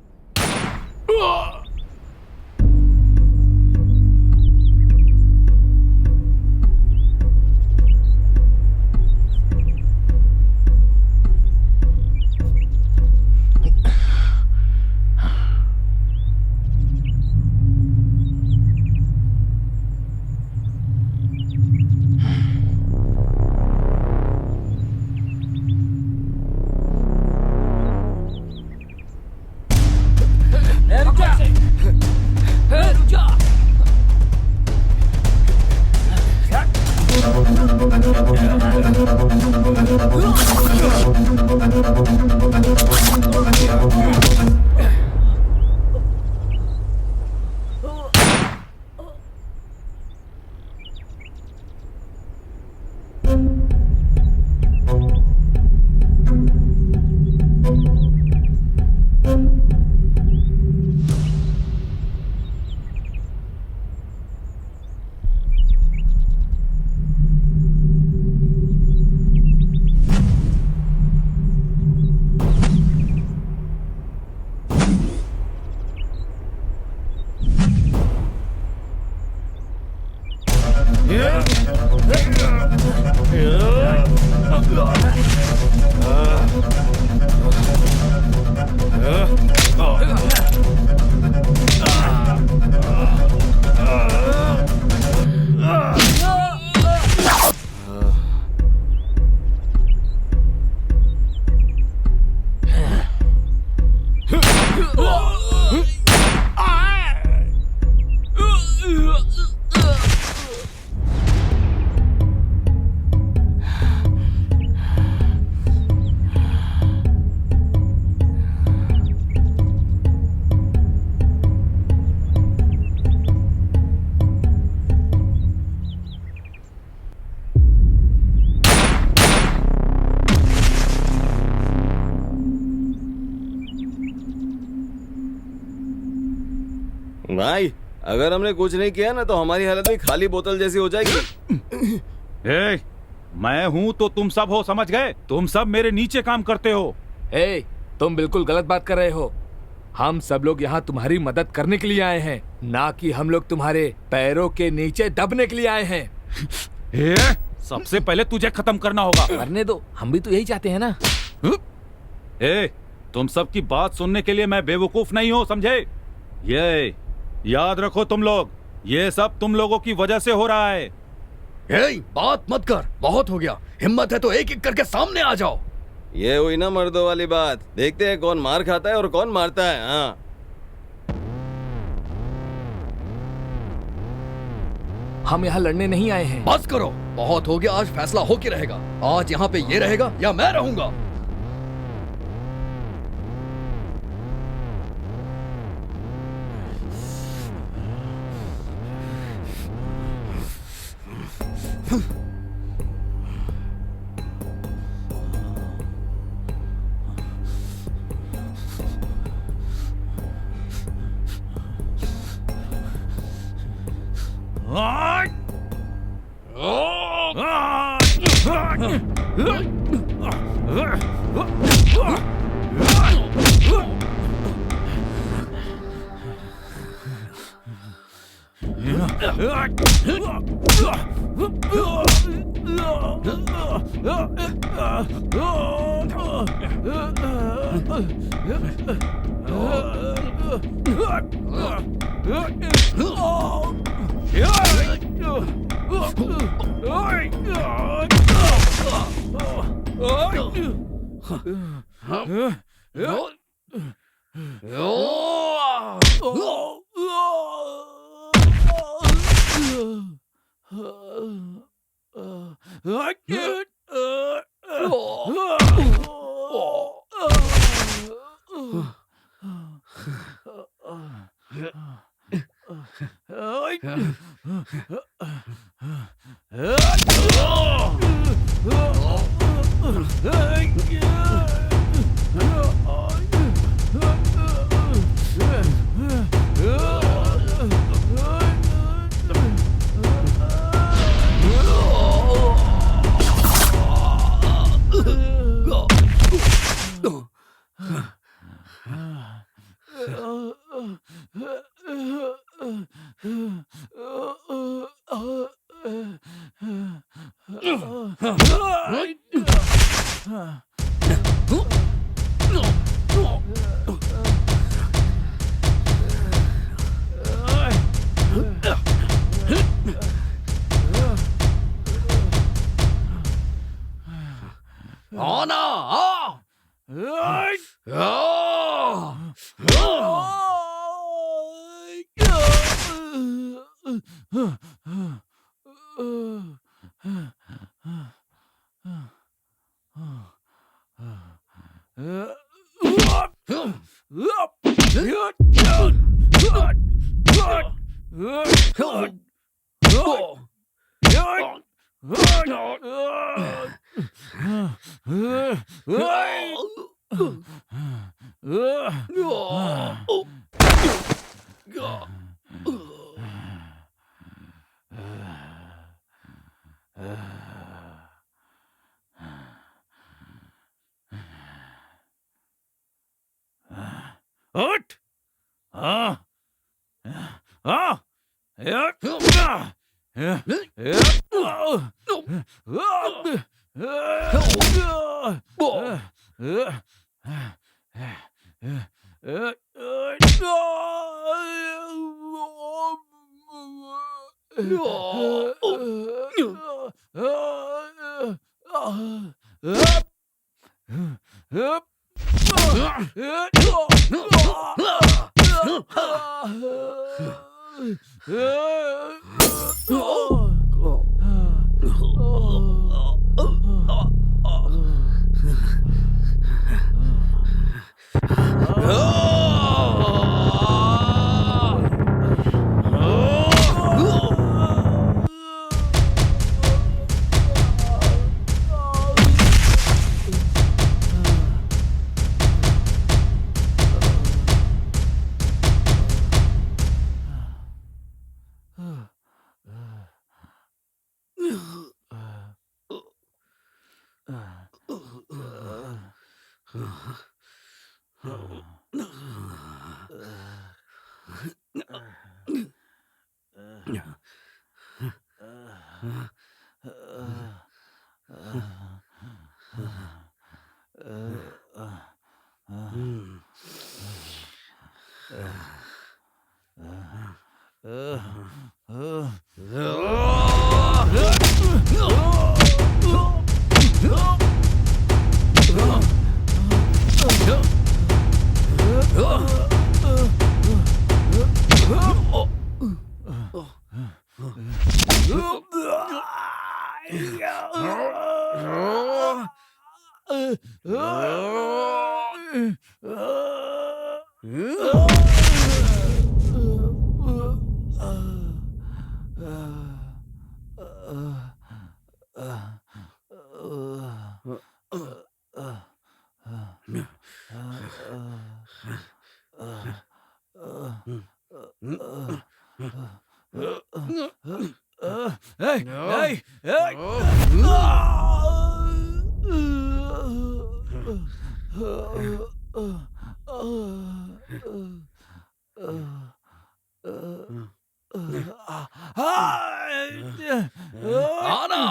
भाई अगर हमने कुछ नहीं किया ना तो हमारी हालत भी खाली बोतल जैसी हो जाएगी। मैं हूं तो तुम सब हो, समझ गए? तुम सब मेरे नीचे काम करते हो। तुम बिल्कुल गलत बात कर रहे हो। हम सब लोग यहाँ तुम्हारी मदद करने के लिए आए हैं, ना कि हम लोग तुम्हारे पैरों के नीचे दबने के लिए आए हैं। सबसे पहले तुझे खत्म करना होगा। करने दो, हम भी तो यही चाहते हैं ना। तुम सब की बात सुनने के लिए मैं बेवकूफ नहीं हूँ, समझे? ये याद रखो तुम लोग, ये सब तुम लोगों की वजह से हो रहा है। बात मत कर, बहुत हो गया। हिम्मत है तो एक एक करके सामने आ जाओ। ये हुई ना मर्दों वाली बात। देखते हैं कौन मार खाता है और कौन मारता है। हाँ, हम यहाँ लड़ने नहीं आए हैं। बस करो, बहुत हो गया। आज फैसला हो के रहेगा। आज यहाँ पे ये रहेगा या मैं रहूंगा। आना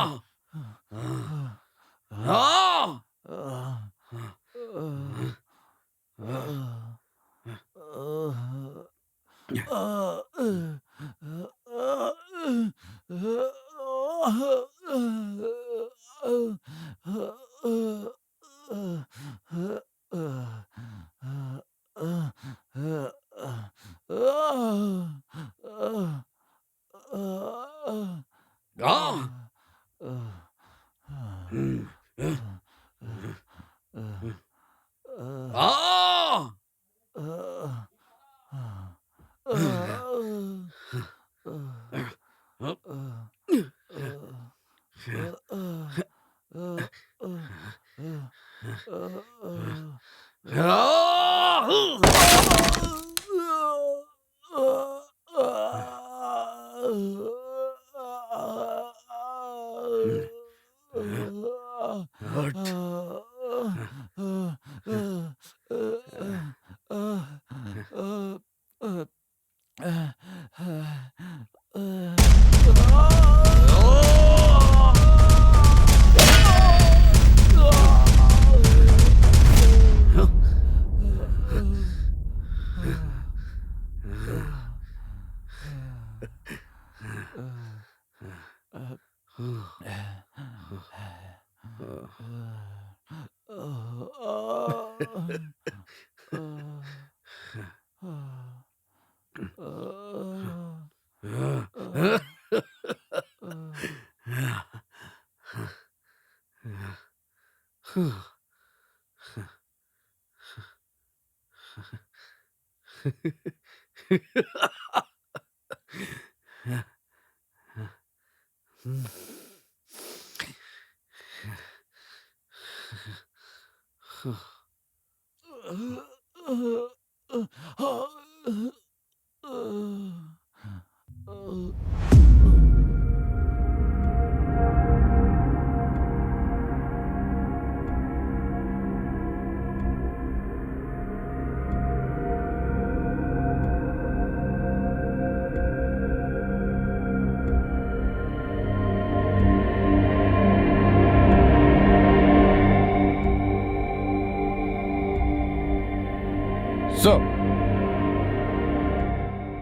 सर,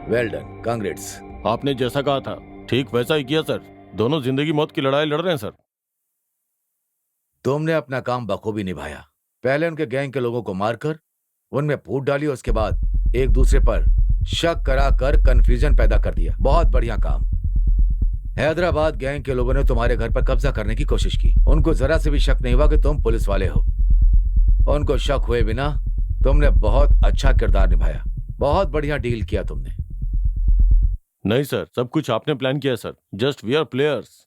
वेल डन, कांग्रेट्स। आपने जैसा कहा था ठीक वैसा ही किया सर। दोनों जिंदगी मौत की लड़ाई लड़ रहे हैं सर। तुमने अपना काम बखूबी निभाया। पहले उनके गैंग के लोगों को मारकर उनमें फूट डाली, उसके बाद एक दूसरे पर शक कराकर कंफ्यूजन पैदा कर दिया। बहुत बढ़िया काम। हैदराबाद गैंग के लोगों ने तुम्हारे घर पर कब्जा करने की कोशिश की। उनको जरा से भी शक नहीं हुआ कि तुम पुलिस वाले हो। उनको शक हुए बिना तुमने बहुत अच्छा किरदार निभाया। बहुत बढ़िया डील किया तुमने। नहीं सर, सब कुछ आपने प्लान किया sir. Just we are players.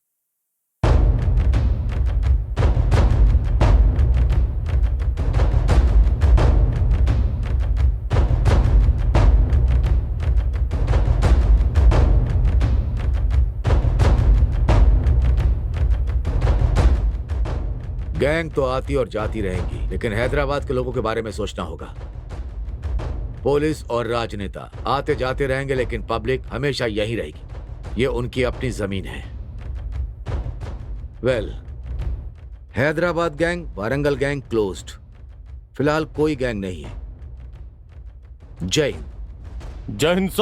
Gang तो आती और जाती रहेंगी, लेकिन हैदराबाद के लोगों के बारे में सोचना होगा। पुलिस और राजनेता आते जाते रहेंगे, लेकिन पब्लिक हमेशा यही रहेगी। ये उनकी अपनी जमीन है। Well, Hyderabad gang, Warangal gang closed. फिलहाल कोई गैंग नहीं है। जय हिंद। जय हिंद सर।